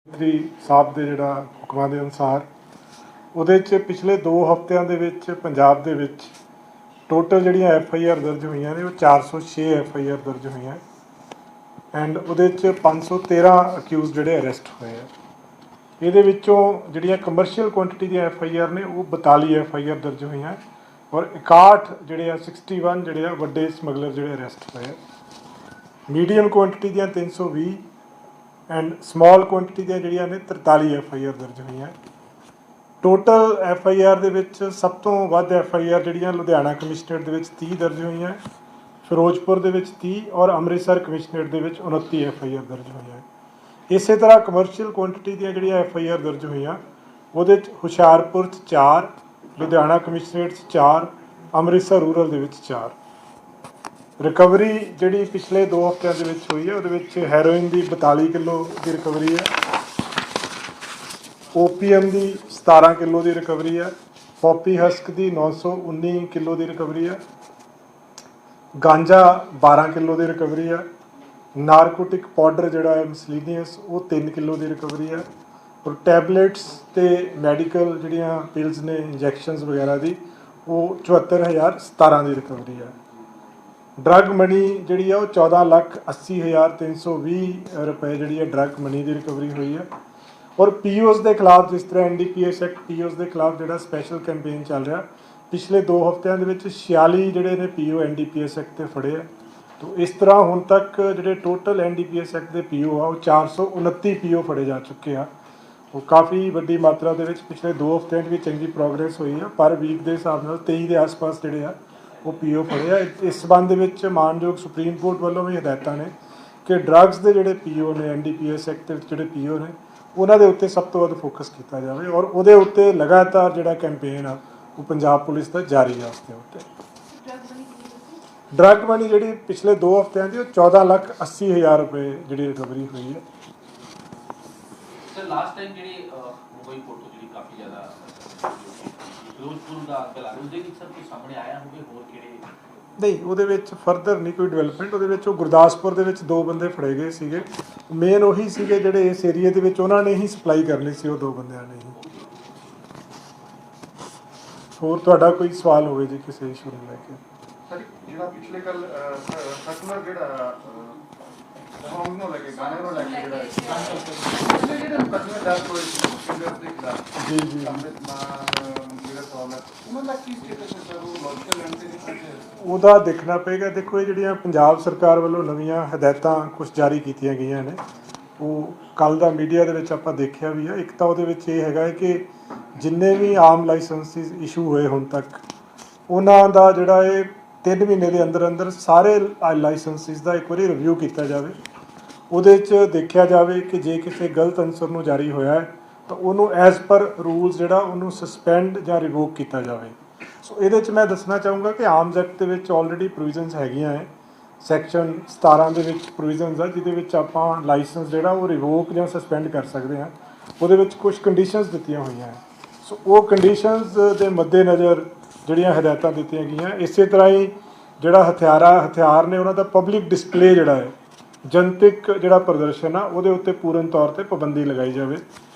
ਮੰਤਰੀ ਸਾਹਿਬ ਦੇ ਜਿਹੜਾ ਹੁਕਮਾਂ ਦੇ ਅਨੁਸਾਰ ਉਹਦੇ 'ਚ ਪਿਛਲੇ 2 ਹਫ਼ਤਿਆਂ ਦੇ ਵਿੱਚ ਪੰਜਾਬ ਦੇ ਵਿੱਚ ਟੋਟਲ ਜਿਹੜੀਆਂ FIR ਦਰਜ ਹੋਈਆਂ ਨੇ ਉਹ 406 FIR ਦਰਜ ਹੋਈਆਂ ਐਂਡ ਉਹਦੇ 'ਚ 513 ਅਕਿਊਜ਼ ਜਿਹੜੇ ਅਰੈਸਟ ਹੋਏ ਆ। ਇਹਦੇ ਵਿੱਚੋਂ ਜਿਹੜੀਆਂ ਕਮਰਸ਼ੀਅਲ ਕੁਆਂਟੀਟੀ ਦੀਆਂ FIR ਨੇ ਉਹ 42 FIR ਦਰਜ ਹੋਈਆਂ ਔਰ 61 ਜਿਹੜੇ ਆ 61 ਜਿਹੜੇ ਆ ਵੱਡੇ ਸਮਗਲਰ ਜਿਹੜੇ ਅਰੈਸਟ ਹੋਏ ਆ। ਮੀਡੀਅਮ ਕੁਆਂਟੀਟੀ ਦੀਆਂ 320 ਐਂਡ ਸਮਾਲ ਕੁਆਂਟੀਟੀ ਦੀਆਂ ਜਿਹੜੀਆਂ ਨੇ 43 FIR ਦਰਜ ਹੋਈਆਂ। ਟੋਟਲ FIR ਦੇ ਵਿੱਚ ਸਭ ਤੋਂ ਵੱਧ FIR ਜਿਹੜੀਆਂ ਲੁਧਿਆਣਾ ਕਮਿਸ਼ਨਰੇਟ ਦੇ ਵਿੱਚ 30 ਦਰਜ ਹੋਈਆਂ, ਫਿਰੋਜ਼ਪੁਰ ਦੇ ਵਿੱਚ 30 ਔਰ ਅੰਮ੍ਰਿਤਸਰ ਕਮਿਸ਼ਨਰੇਟ ਦੇ ਵਿੱਚ 29 FIR ਦਰਜ ਹੋਈਆਂ। ਇਸੇ ਤਰ੍ਹਾਂ ਕਮਰਸ਼ੀਅਲ ਕੁਆਂਟੀਟੀ ਦੀਆਂ ਜਿਹੜੀਆਂ FIR ਦਰਜ ਹੋਈਆਂ ਉਹਦੇ 'ਚ ਹੁਸ਼ਿਆਰਪੁਰ 'ਚ 4, ਲੁਧਿਆਣਾ ਕਮਿਸ਼ਨਰੇਟ 'ਚ 4, ਅੰਮ੍ਰਿਤਸਰ ਰੂਰਲ ਦੇ ਵਿੱਚ 4। ਰਿਕਵਰੀ ਜਿਹੜੀ ਪਿਛਲੇ 2 ਹਫ਼ਤਿਆਂ ਦੇ ਵਿੱਚ ਹੋਈ ਹੈ ਉਹਦੇ ਵਿੱਚ ਹੈਰੋਇਨ ਦੀ 42 ਕਿਲੋ ਦੀ ਰਿਕਵਰੀ ਹੈ, OPM ਦੀ 17 ਕਿਲੋ ਦੀ ਰਿਕਵਰੀ ਹੈ, ਪੋਪੀ ਹਸਕ ਦੀ 919 ਕਿਲੋ ਦੀ ਰਿਕਵਰੀ ਹੈ, ਗਾਂਜਾ 12 ਕਿਲੋ ਦੀ ਰਿਕਵਰੀ ਹੈ, ਨਾਰਕੋਟਿਕ ਪਾਊਡਰ ਜਿਹੜਾ ਹੈ ਮਿਸਲੀਨੀਅਸ ਉਹ 3 ਕਿਲੋ ਦੀ ਰਿਕਵਰੀ ਹੈ ਔਰ ਟੈਬਲੇਟਸ ਤੇ ਮੈਡੀਕਲ ਜਿਹੜੀਆਂ ਪਿਲਸ ਨੇ ਇੰਜੈਕਸ਼ਨਸ ਵਗੈਰਾ ਦੀ ਉਹ 74,017 ਦੀ ਰਿਕਵਰੀ ਹੈ। ਡਰੱਗ ਮਨੀ ਜਿਹੜੀ ਆ ਉਹ 14,80,320 ਰੁਪਏ ਜਿਹੜੀ ਹੈ ਡਰੱਗ ਮਨੀ ਦੀ ਰਿਕਵਰੀ ਹੋਈ ਹੈ ਔਰ POs ਦੇ ਖਿਲਾਫ ਜਿਸ ਤਰ੍ਹਾਂ NDPS ਐਕਟ POs ਦੇ ਖਿਲਾਫ ਜਿਹੜਾ ਸਪੈਸ਼ਲ ਕੈਂਪੇਨ ਚੱਲ ਰਿਹਾ ਪਿਛਲੇ 2 ਹਫ਼ਤਿਆਂ ਦੇ ਵਿੱਚ 46 ਜਿਹੜੇ ਨੇ PO NDPS ਐਕਟ 'ਤੇ ਫੜੇ ਆ। ਤੋ ਇਸ ਤਰ੍ਹਾਂ ਹੁਣ ਤੱਕ ਜਿਹੜੇ ਟੋਟਲ NDPS ਐਕਟ ਦੇ PO ਆ ਉਹ 429 PO ਫੜੇ ਜਾ ਚੁੱਕੇ ਆ। ਉਹ ਕਾਫੀ ਵੱਡੀ ਮਾਤਰਾ ਦੇ ਵਿੱਚ ਪਿਛਲੇ 2 ਹਫ਼ਤਿਆਂ 'ਚ ਵੀ ਚੰਗੀ ਪ੍ਰੋਗਰੈਸ ਹੋਈ ਆ। ਪਰ ਵੀਕ ਦੇ ਹਿਸਾਬ ਨਾਲ 23 ਦੇ ਆਸ-ਪਾਸ ਜਿਹੜੇ ਆ ਉਹ PO ਫੜੇ ਆ। ਇਸ ਸੰਬੰਧ ਦੇ ਵਿੱਚ ਮਾਨਯੋਗ ਸੁਪਰੀਮ ਕੋਰਟ ਵੱਲੋਂ ਵੀ ਹਦਾਇਤਾਂ ਨੇ ਕਿ ਡਰੱਗਸ ਦੇ ਜਿਹੜੇ PO ਨੇ NDPS ਐਕਟ ਦੇ ਵਿੱਚ ਜਿਹੜੇ PO ਨੇ ਉਹਨਾਂ ਦੇ ਉੱਤੇ ਸਭ ਤੋਂ ਵੱਧ ਫੋਕਸ ਕੀਤਾ ਜਾਵੇ ਔਰ ਉਹਦੇ ਉੱਤੇ ਲਗਾਤਾਰ ਜਿਹੜਾ ਕੈਂਪੇਨ ਆ ਉਹ ਪੰਜਾਬ ਪੁਲਿਸ ਦਾ ਜਾਰੀ ਆ। ਉਸ ਦੇ ਉੱਤੇ ਡਰੱਗ ਮਨੀ ਜਿਹੜੀ ਪਿਛਲੇ 2 ਹਫ਼ਤਿਆਂ ਦੀ ਉਹ 14,80,000 ਰੁਪਏ ਜਿਹੜੀ ਰਿਕਵਰੀ ਹੋਈ ਹੈ। ਸਰ ਲਾਸਟ ਟਾਈਮ ਜਿਹੜੀ ਮੁੰਬਈ ਕੋਰਟ ਤੋਂ ਜਿਹੜੀ ਕਾਫੀ ਜ਼ਿਆਦਾ ਫਿਰੋਜ਼ਪੁਰ ਦਾ ਅੰਕਲ ਆ ਉਹਦੇ ਵਿੱਚ ਸਰ ਕੋਈ ਸਾਹਮਣੇ ਆਇਆ ਹੋਵੇ ਹੋਰ ਕਿਹੜੇ ਨਹੀਂ ਉਹਦੇ ਵਿੱਚ ਫਰਦਰ ਨਹੀਂ ਕੋਈ ਡਿਵੈਲਪਮੈਂਟ। ਉਹਦੇ ਵਿੱਚ ਉਹ ਗੁਰਦਾਸਪੁਰ ਦੇ ਵਿੱਚ 2 ਬੰਦੇ ਫੜੇ ਗਏ ਸੀਗੇ, ਮੇਨ ਉਹੀ ਸੀਗੇ ਜਿਹੜੇ ਇਸ ਏਰੀਏ ਦੇ ਵਿੱਚ ਉਹਨਾਂ ਨੇ ਹੀ ਸਪਲਾਈ ਕਰਨੀ ਸੀ, ਉਹ 2 ਬੰਦਿਆਂ ਨੇ ਹੀ। ਹੋਰ ਤੁਹਾਡਾ ਕੋਈ ਸਵਾਲ ਹੋਵੇ ਜੀ ਕਿਸੇ ਇਸ਼ੂ ਨੂੰ ਲੈ ਕੇ? ਸਰ ਜਿਹੜਾ ਪਿਛਲੇ ਕੱਲ ਸਰਕੂਲਰ ਜਿਹੜਾ ਸੌਂਗ ਨੂੰ ਲੈ ਕੇ ਗਾਣੇ ਨੂੰ ਲੈ ਕੇ ਜਿਹੜੇ ਮੁਕੱਦਮੇ ਦਰਜ ਹੋਏ ਸੀ ਸਿੰਗਰਸ ਦੇ ਖਿਲਾਫ ਜੀ ਜੀ ਉਹਨਾਂ ਦਾ ਕੀ ਸਟੇਟਸ ਹੈ ਸਰ? ਉਹ ਲੌਜੀਕਲ ਲੈਣ ਤੇ ਉਹਦਾ ਦੇਖਣਾ ਪਏਗਾ। ਦੇਖੋ ਇਹ ਜਿਹੜੀਆਂ ਪੰਜਾਬ ਸਰਕਾਰ ਵੱਲੋਂ ਨਵੀਆਂ ਹਦਾਇਤਾਂ ਕੁਝ ਜਾਰੀ ਕੀਤੀਆਂ ਗਈਆਂ ਨੇ ਉਹ ਕੱਲ੍ਹ ਦਾ ਮੀਡੀਆ ਦੇ ਵਿੱਚ ਆਪਾਂ ਦੇਖਿਆ ਵੀ ਆ। ਇੱਕ ਤਾਂ ਉਹਦੇ ਵਿੱਚ ਇਹ ਹੈਗਾ ਕਿ ਜਿੰਨੇ ਵੀ ਆਮ ਲਾਇਸੈਂਸਿਸ ਇਸ਼ੂ ਹੋਏ ਹੁਣ ਤੱਕ ਉਹਨਾਂ ਦਾ ਜਿਹੜਾ ਇਹ 3 ਮਹੀਨੇ ਦੇ ਅੰਦਰ ਅੰਦਰ ਸਾਰੇ ਲਾਇਸੈਂਸਿਸ ਦਾ ਇੱਕ ਵਾਰੀ ਰਿਵਿਊ ਕੀਤਾ ਜਾਵੇ। ਉਹਦੇ 'ਚ ਦੇਖਿਆ ਜਾਵੇ ਕਿ ਜੇ ਕਿਸੇ ਗਲਤ ਅਨਸਰ ਨੂੰ ਜਾਰੀ ਹੋਇਆ ਹੈ ਤਾਂ ਉਹਨੂੰ ਐਜ਼ ਪਰ ਰੂਲਸ ਜਿਹੜਾ ਉਹਨੂੰ ਸਸਪੈਂਡ ਜਾਂ ਰਿਵੋਕ ਕੀਤਾ ਜਾਵੇ। ਸੋ ਇਹਦੇ 'ਚ ਮੈਂ ਦੱਸਣਾ ਚਾਹੂੰਗਾ ਕਿ ਆਰਮਸ ਐਕਟ ਦੇ ਵਿੱਚ ਆਲਰੇਡੀ ਪ੍ਰੋਵੀਜ਼ਨਸ ਹੈਗੀਆਂ ਹੈ। ਸੈਕਸ਼ਨ 17 ਦੇ ਵਿੱਚ ਪ੍ਰੋਵੀਜ਼ਨਸ ਆ ਜਿਹਦੇ ਵਿੱਚ ਆਪਾਂ ਲਾਇਸੈਂਸ ਜਿਹੜਾ ਉਹ ਰਿਵੋਕ ਜਾਂ ਸਸਪੈਂਡ ਕਰ ਸਕਦੇ ਹਾਂ। ਉਹਦੇ ਵਿੱਚ ਕੁਝ ਕੰਡੀਸ਼ਨਸ ਦਿੱਤੀਆਂ ਹੋਈਆਂ ਹੈ। ਸੋ ਉਹ ਕੰਡੀਸ਼ਨਸ ਦੇ ਮੱਦੇਨਜ਼ਰ ਜਿਹੜੀਆਂ ਹਦਾਇਤਾਂ ਦਿੱਤੀਆਂ ਗਈਆਂ। ਇਸੇ ਤਰ੍ਹਾਂ ਹੀ ਜਿਹੜਾ ਹਥਿਆਰ ਨੇ ਉਹਨਾਂ ਦਾ ਪਬਲਿਕ ਡਿਸਪਲੇ ਜਿਹੜਾ ਹੈ ਜਨਤਕ ਜਿਹੜਾ ਪ੍ਰਦਰਸ਼ਨ ਆ ਉਹਦੇ ਉੱਤੇ ਪੂਰਨ ਤੌਰ 'ਤੇ ਪਾਬੰਦੀ ਲਗਾਈ ਜਾਵੇ।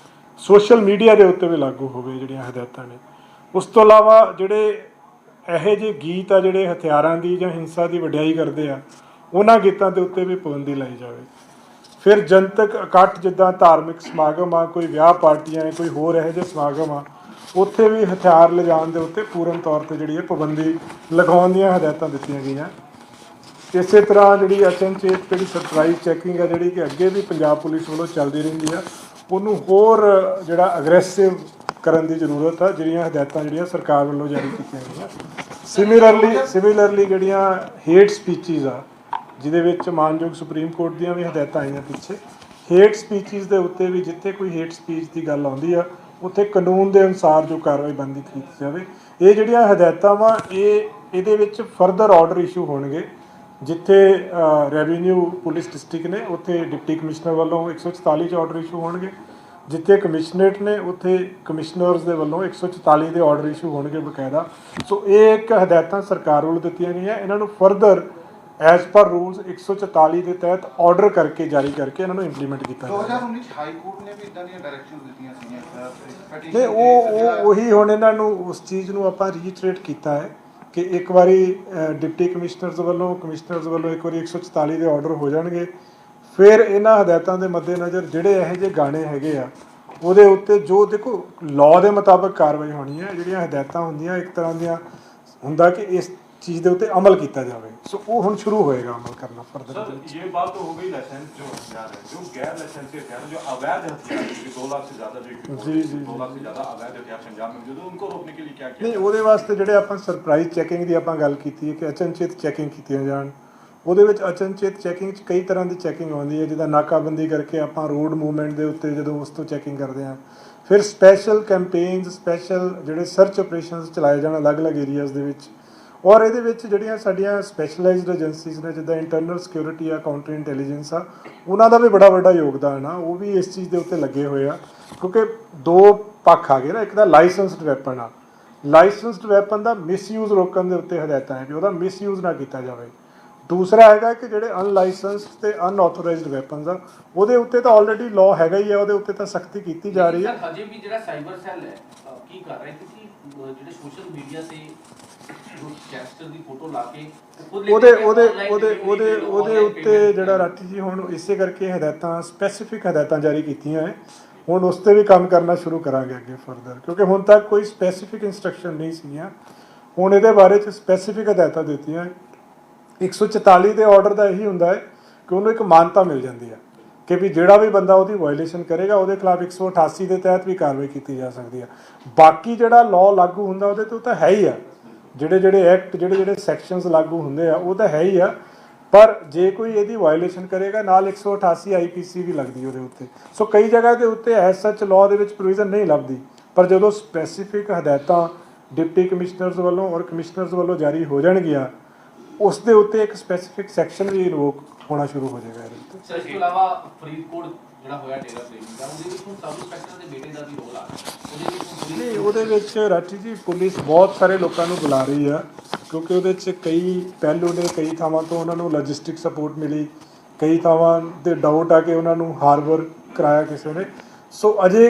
ਸੋਸ਼ਲ ਮੀਡੀਆ ਦੇ ਉੱਤੇ ਵੀ ਲਾਗੂ ਹੋਵੇ ਜਿਹੜੀਆਂ ਹਦਾਇਤਾਂ ਨੇ। ਉਸ ਤੋਂ ਇਲਾਵਾ ਜਿਹੜੇ ਇਹੋ ਜਿਹੇ ਗੀਤ ਆ ਜਿਹੜੇ ਹਥਿਆਰਾਂ ਦੀ ਜਾਂ ਹਿੰਸਾ ਦੀ ਵਡਿਆਈ ਕਰਦੇ ਆ ਉਹਨਾਂ ਗੀਤਾਂ ਦੇ ਉੱਤੇ ਵੀ ਪਾਬੰਦੀ ਲਾਈ ਜਾਵੇ। ਫਿਰ ਜਨਤਕ ਇਕੱਠ ਜਿੱਦਾਂ ਧਾਰਮਿਕ ਸਮਾਗਮ ਆ, ਕੋਈ ਵਿਆਹ ਪਾਰਟੀਆਂ, ਕੋਈ ਹੋਰ ਇਹੋ ਜਿਹੇ ਸਮਾਗਮ ਆ ਉੱਥੇ ਵੀ ਹਥਿਆਰ ਲਿਜਾਣ ਦੇ ਉੱਤੇ ਪੂਰਨ ਤੌਰ 'ਤੇ ਜਿਹੜੀ ਹੈ ਪਾਬੰਦੀ ਲਗਾਉਣ ਦੀਆਂ ਹਦਾਇਤਾਂ ਦਿੱਤੀਆਂ ਗਈਆਂ। ਇਸੇ ਤਰ੍ਹਾਂ ਜਿਹੜੀ ਅਚਨਚੇਤ ਜਿਹੜੀ ਸਰਪ੍ਰਾਈਜ਼ ਚੈਕਿੰਗ ਆ ਜਿਹੜੀ ਕਿ ਅੱਗੇ ਵੀ ਪੰਜਾਬ ਪੁਲਿਸ ਵੱਲੋਂ ਚੱਲਦੀ ਰਹਿੰਦੀ ਆ ਉਹਨੂੰ ਹੋਰ ਜਿਹੜਾ ਅਗਰੈਸਿਵ ਕਰਨ ਦੀ ਜ਼ਰੂਰਤ ਆ। ਜਿਹੜੀਆਂ ਹਦਾਇਤਾਂ ਜਿਹੜੀਆਂ ਸਰਕਾਰ ਵੱਲੋਂ ਜਾਰੀ ਕੀਤੀਆਂ ਗਈਆਂ। ਸਿਮਿਲਰਲੀ ਜਿਹੜੀਆਂ ਹੇਟ ਸਪੀਚਿਸ ਆ ਜਿਹਦੇ ਵਿੱਚ ਮਾਨਯੋਗ ਸੁਪਰੀਮ ਕੋਰਟ ਦੀਆਂ ਵੀ ਹਦਾਇਤਾਂ ਆਈਆਂ ਪਿੱਛੇ, ਹੇਟ ਸਪੀਚਿਸ ਦੇ ਉੱਤੇ ਵੀ ਜਿੱਥੇ ਕੋਈ ਹੇਟ ਸਪੀਚ ਦੀ ਗੱਲ ਆਉਂਦੀ ਆ ਉੱਥੇ ਕਾਨੂੰਨ ਦੇ ਅਨੁਸਾਰ ਜੋ ਕਾਰਵਾਈ ਬਣਦੀ ਕੀਤੀ ਜਾਵੇ। ਇਹ ਜਿਹੜੀਆਂ ਹਦਾਇਤਾਂ ਵਾ ਇਹਦੇ ਵਿੱਚ ਫਰਦਰ ਆਰਡਰ ਇਸ਼ੂ ਹੋਣਗੇ। ਜਿੱਥੇ ਰੈਵਨਿਊ ਪੁਲਿਸ ਡਿਸਟ੍ਰਿਕਟ ਨੇ ਉੱਥੇ ਡਿਪਟੀ ਕਮਿਸ਼ਨਰ ਵੱਲੋਂ 144 'ਚ ਆਰਡਰ ਇਸ਼ੂ ਹੋਣਗੇ। ਜਿੱਥੇ ਕਮਿਸ਼ਨਰੇਟ ਨੇ ਉੱਥੇ ਕਮਿਸ਼ਨਰਸ ਦੇ ਵੱਲੋਂ 144 ਦੇ ਆਰਡਰ ਇਸ਼ੂ ਹੋਣਗੇ ਬਕਾਇਦਾ। ਸੋ ਇਹ ਇੱਕ ਹਦਾਇਤਾਂ ਸਰਕਾਰ ਵੱਲੋਂ ਦਿੱਤੀਆਂ ਗਈਆਂ। ਇਹਨਾਂ ਨੂੰ ਫਰਦਰ ਐਜ਼ ਪਰ ਰੂਲਸ 144 ਦੇ ਤਹਿਤ ਆਰਡਰ ਕਰਕੇ ਜਾਰੀ ਕਰਕੇ ਇਹਨਾਂ ਨੂੰ ਇੰਪਲੀਮੈਂਟ ਕੀਤਾ ਜਾਵੇ। 2019 ਚ ਹਾਈ ਕੋਰਟ ਨੇ ਵੀ ਇਦਾਂ ਦੀਆਂ ਡਾਇਰੈਕਸ਼ਨਸ ਦਿੱਤੀਆਂ ਸੀਗੀਆਂ ਨਹੀਂ, ਉਹ ਉਹੀ ਹੁਣ ਇਹਨਾਂ ਨੂੰ ਉਸ ਚੀਜ਼ ਨੂੰ ਆਪਾਂ ਰੀਟਰੇਟ ਕੀਤਾ ਹੈ ਕਿ ਇੱਕ ਵਾਰੀ ਡਿਪਟੀ ਕਮਿਸ਼ਨਰਸ ਵੱਲੋਂ ਇੱਕ ਵਾਰੀ 144 ਦੇ ਆਰਡਰ ਹੋ ਜਾਣਗੇ, ਫਿਰ ਇਹਨਾਂ ਹਦਾਇਤਾਂ ਦੇ ਮੱਦੇਨਜ਼ਰ ਜਿਹੜੇ ਇਹੋ ਜਿਹੇ ਗਾਣੇ ਹੈਗੇ ਆ ਉਹਦੇ ਉੱਤੇ ਜੋ ਦੇਖੋ ਲਾਅ ਦੇ ਮੁਤਾਬਕ ਕਾਰਵਾਈ ਹੋਣੀ ਹੈ। ਜਿਹੜੀਆਂ ਹਦਾਇਤਾਂ ਹੁੰਦੀਆਂ ਇੱਕ ਤਰ੍ਹਾਂ ਦੀਆਂ ਹੁੰਦਾ ਕਿ ਇਸ चीज़ के उत्ते अमल किया जाए, सो वो हम शुरू होएगा अमल करना फर्दर। सर ये बात तो हो गई लाइसेंस जो हथियार है, जो गैर लाइसेंसी हथियार है, जो अवैध हथियार है, 2 लाख से ज़्यादा जो 2 लाख से ज़्यादा अवैध हथियार पंजाब में मौजूद है, उनको रोकने के लिए क्या किया? नहीं, ਉਹਦੇ ਵਾਸਤੇ ਜਿਹੜੇ ਆਪਾਂ ਸਰਪ੍ਰਾਈਜ਼ ਚੈਕਿੰਗ ਦੀ ਆਪਾਂ ਗੱਲ ਕੀਤੀ ਹੈ ਕਿ ਅਚਨਚੇਤ ਚੈਕਿੰਗ ਕੀਤੀਆਂ ਜਾਣ। ਉਹਦੇ ਵਿੱਚ ਅਚਨਚੇਤ ਚੈਕਿੰਗ 'ਚ ਕਈ ਤਰ੍ਹਾਂ ਦੀ ਚੈਕਿੰਗ ਆਉਂਦੀ ਹੈ, ਜਿੱਦਾਂ ਨਾਕਾਬੰਦੀ ਕਰਕੇ ਆਪਾਂ ਰੋਡ ਮੂਵਮੈਂਟ ਦੇ ਉੱਤੇ ਜਦੋਂ ਉਸ ਤੋਂ ਚੈਕਿੰਗ ਕਰਦੇ ਹਾਂ। ਫਿਰ ਸਪੈਸ਼ਲ ਕੈਂਪੇਨਸ, ਸਪੈਸ਼ਲ ਜਿਹੜੇ ਸਰਚ ਆਪਰੇਸ਼ਨਸ ਚਲਾਏ ਜਾਣ ਅਲੱਗ-ਅਲੱਗ ਏਰੀਆਜ਼ ਦੇ ਵਿੱਚ। ਔਰ ਇਹਦੇ ਵਿੱਚ ਜਿਹੜੀਆਂ ਸਾਡੀਆਂ ਸਪੈਸ਼ਲਾਈਜ਼ਡ ਏਜੰਸੀਜ਼ ਨੇ, ਜਿੱਦਾਂ ਇੰਟਰਨਲ ਸਿਕਿਉਰਿਟੀ ਆ, ਕਾਊਂਟਰ ਇੰਟੈਲੀਜੈਂਸ ਆ, ਉਹਨਾਂ ਦਾ ਵੀ ਬੜਾ ਵੱਡਾ ਯੋਗਦਾਨ ਆ। ਉਹ ਵੀ ਇਸ ਚੀਜ਼ ਦੇ ਉੱਤੇ ਲੱਗੇ ਹੋਏ ਆ, ਕਿਉਂਕਿ 2 ਪੱਖ ਆ ਗਏ ਨਾ। ਇੱਕ ਤਾਂ ਲਾਇਸੈਂਸਡ ਵੈਪਨ ਆ, ਲਾਇਸੈਂਸਡ ਵੈਪਨ ਦਾ ਮਿਸਯੂਜ਼ ਰੋਕਣ ਦੇ ਉੱਤੇ ਹਦਾਇਤਾਂ ਹੈ ਕਿ ਉਹਦਾ ਮਿਸਯੂਜ਼ ਨਾ ਕੀਤਾ ਜਾਵੇ। ਦੂਸਰਾ ਹੈਗਾ ਕਿ ਜਿਹੜੇ ਅਨਲਾਇਸੈਂਸਡ ਤੇ ਅਨਆਥੋਰਾਈਜ਼ਡ ਵੈਪਨਸ ਆ, ਉਹਦੇ ਉੱਤੇ ਤਾਂ ਆਲਰੇਡੀ ਲਾਅ ਹੈਗਾ ਹੀ ਆ, ਉਹਦੇ ਉੱਤੇ ਤਾਂ ਸਖਤੀ ਕੀਤੀ ਜਾ ਰਹੀ ਹੈ। ਹਜੇ ਵੀ ਜਿਹੜਾ ਸਾਈਬਰ ਸੈੱਲ ਹੈ ਕੀ ਕਰ ਰਿਹਾ, ਕਿਉਂਕਿ ਜਿਹੜੇ ਸੋਸ਼ਲ ਮੀਡੀਆ ਤੇ ਜੋ ਗੈਂਗਸਟਰ ਦੀ ਫੋਟੋ ਲਾ ਕੇ ਉਹਦੇ ਉੱਤੇ ਜਿਹੜਾ ਰਾਠੀ ਜੀ ਹੁਣ ਇਸੇ ਕਰਕੇ ਹਦਾਇਤਾਂ ਸਪੈਸੀਫਿਕ ਹਦਾਇਤਾਂ ਜਾਰੀ ਕੀਤੀਆਂ ਹੈ। ਹੁਣ ਉਸ 'ਤੇ ਵੀ ਕੰਮ ਕਰਨਾ ਸ਼ੁਰੂ ਕਰਾਂਗੇ ਅੱਗੇ ਫਰਦਰ, ਕਿਉਂਕਿ ਹੁਣ ਤੱਕ ਕੋਈ ਸਪੈਸੀਫਿਕ ਇੰਸਟਰਕਸ਼ਨ ਨਹੀਂ ਸੀਗੀਆਂ। ਹੁਣ ਇਹਦੇ ਬਾਰੇ 'ਚ ਸਪੈਸੀਫਿਕ ਹਦਾਇਤਾਂ ਦਿੱਤੀਆਂ। 144 ਦੇ ਆਰਡਰ ਦਾ ਇਹੀ ਹੁੰਦਾ ਹੈ ਕਿ ਉਹਨੂੰ ਇੱਕ ਮਾਨਤਾ ਮਿਲ ਜਾਂਦੀ ਹੈ ਕਿ ਵੀ ਜਿਹੜਾ ਵੀ ਬੰਦਾ ਉਹਦੀ ਵਾਇਲੇਸ਼ਨ ਕਰੇਗਾ ਉਹਦੇ ਖਿਲਾਫ 188 ਦੇ ਤਹਿਤ ਵੀ ਕਾਰਵਾਈ ਕੀਤੀ ਜਾ ਸਕਦੀ ਹੈ। ਬਾਕੀ ਜਿਹੜਾ ਲਾਅ ਲਾਗੂ ਹੁੰਦਾ ਉਹਦੇ ਤੋਂ ਤਾਂ ਹੈ ਹੀ ਆ, ਜਿਹੜੇ ਐਕਟ ਜਿਹੜੇ ਸੈਕਸ਼ਨਸ ਲਾਗੂ ਹੁੰਦੇ ਆ ਉਹ ਤਾਂ ਹੈ ਹੀ ਆ, ਪਰ ਜੇ ਕੋਈ ਇਹਦੀ ਵਾਇਲੇਸ਼ਨ ਕਰੇਗਾ ਨਾਲ 188 IPC ਵੀ ਲੱਗਦੀ ਉਹਦੇ ਉੱਤੇ। ਸੋ ਕਈ ਜਗ੍ਹਾ ਦੇ ਉੱਤੇ ਐਸ ਸੱਚ ਲਾਅ ਦੇ ਵਿੱਚ ਪ੍ਰੋਵੀਜ਼ਨ ਨਹੀਂ ਲੱਭਦੀ, ਪਰ ਜਦੋਂ ਸਪੈਸੀਫਿਕ ਹਦਾਇਤਾਂ ਡਿਪਟੀ ਕਮਿਸ਼ਨਰਸ ਵੱਲੋਂ ਔਰ ਕਮਿਸ਼ਨਰਸ ਵੱਲੋਂ ਜਾਰੀ ਹੋ ਜਾਣਗੀਆਂ, ਉਸ ਦੇ ਉੱਤੇ ਇੱਕ ਸਪੈਸੀਫਿਕ ਸੈਕਸ਼ਨ ਵੀ ਇਨਵੋਕ ਹੋਣਾ ਸ਼ੁਰੂ ਹੋ ਜਾਏਗਾ ਇਹਦੇ ਉੱਤੇ। ਸਰ, ਇਸ ਤੋਂ ਇਲਾਵਾ ਫਰੀਦਕੋਟ ਜਿਹੜਾ ਹੋਇਆ ਡੇਰਾ ਪ੍ਰੇਮੀ ਦਾ, ਉਹਦੇ ਵਿੱਚ ਹੁਣ ਸਬ ਇੰਸਪੈਕਟਰ ਦੇ ਬੇਟੇ ਦਾ ਵੀ ਰੋਲ ਆ ਰਿਹਾ। ਨਹੀਂ, ਉਹਦੇ ਵਿੱਚ ਰਾਠੀ ਜੀ ਪੁਲਿਸ ਬਹੁਤ ਸਾਰੇ ਲੋਕਾਂ ਨੂੰ ਬੁਲਾ ਰਹੀ ਆ, ਕਿਉਂਕਿ ਉਹਦੇ 'ਚ ਕਈ ਪਹਿਲੂ ਨੇ, ਕਈ ਥਾਵਾਂ ਤੋਂ ਉਹਨਾਂ ਨੂੰ ਲੌਜਿਸਟਿਕ ਸਪੋਰਟ ਮਿਲੀ, ਕਈ ਥਾਵਾਂ ਦੇ ਡਾਊਟ ਆ ਕਿ ਉਹਨਾਂ ਨੂੰ ਹਾਰਬਰ ਕਰਾਇਆ ਕਿਸੇ ਨੇ। ਸੋ ਅਜੇ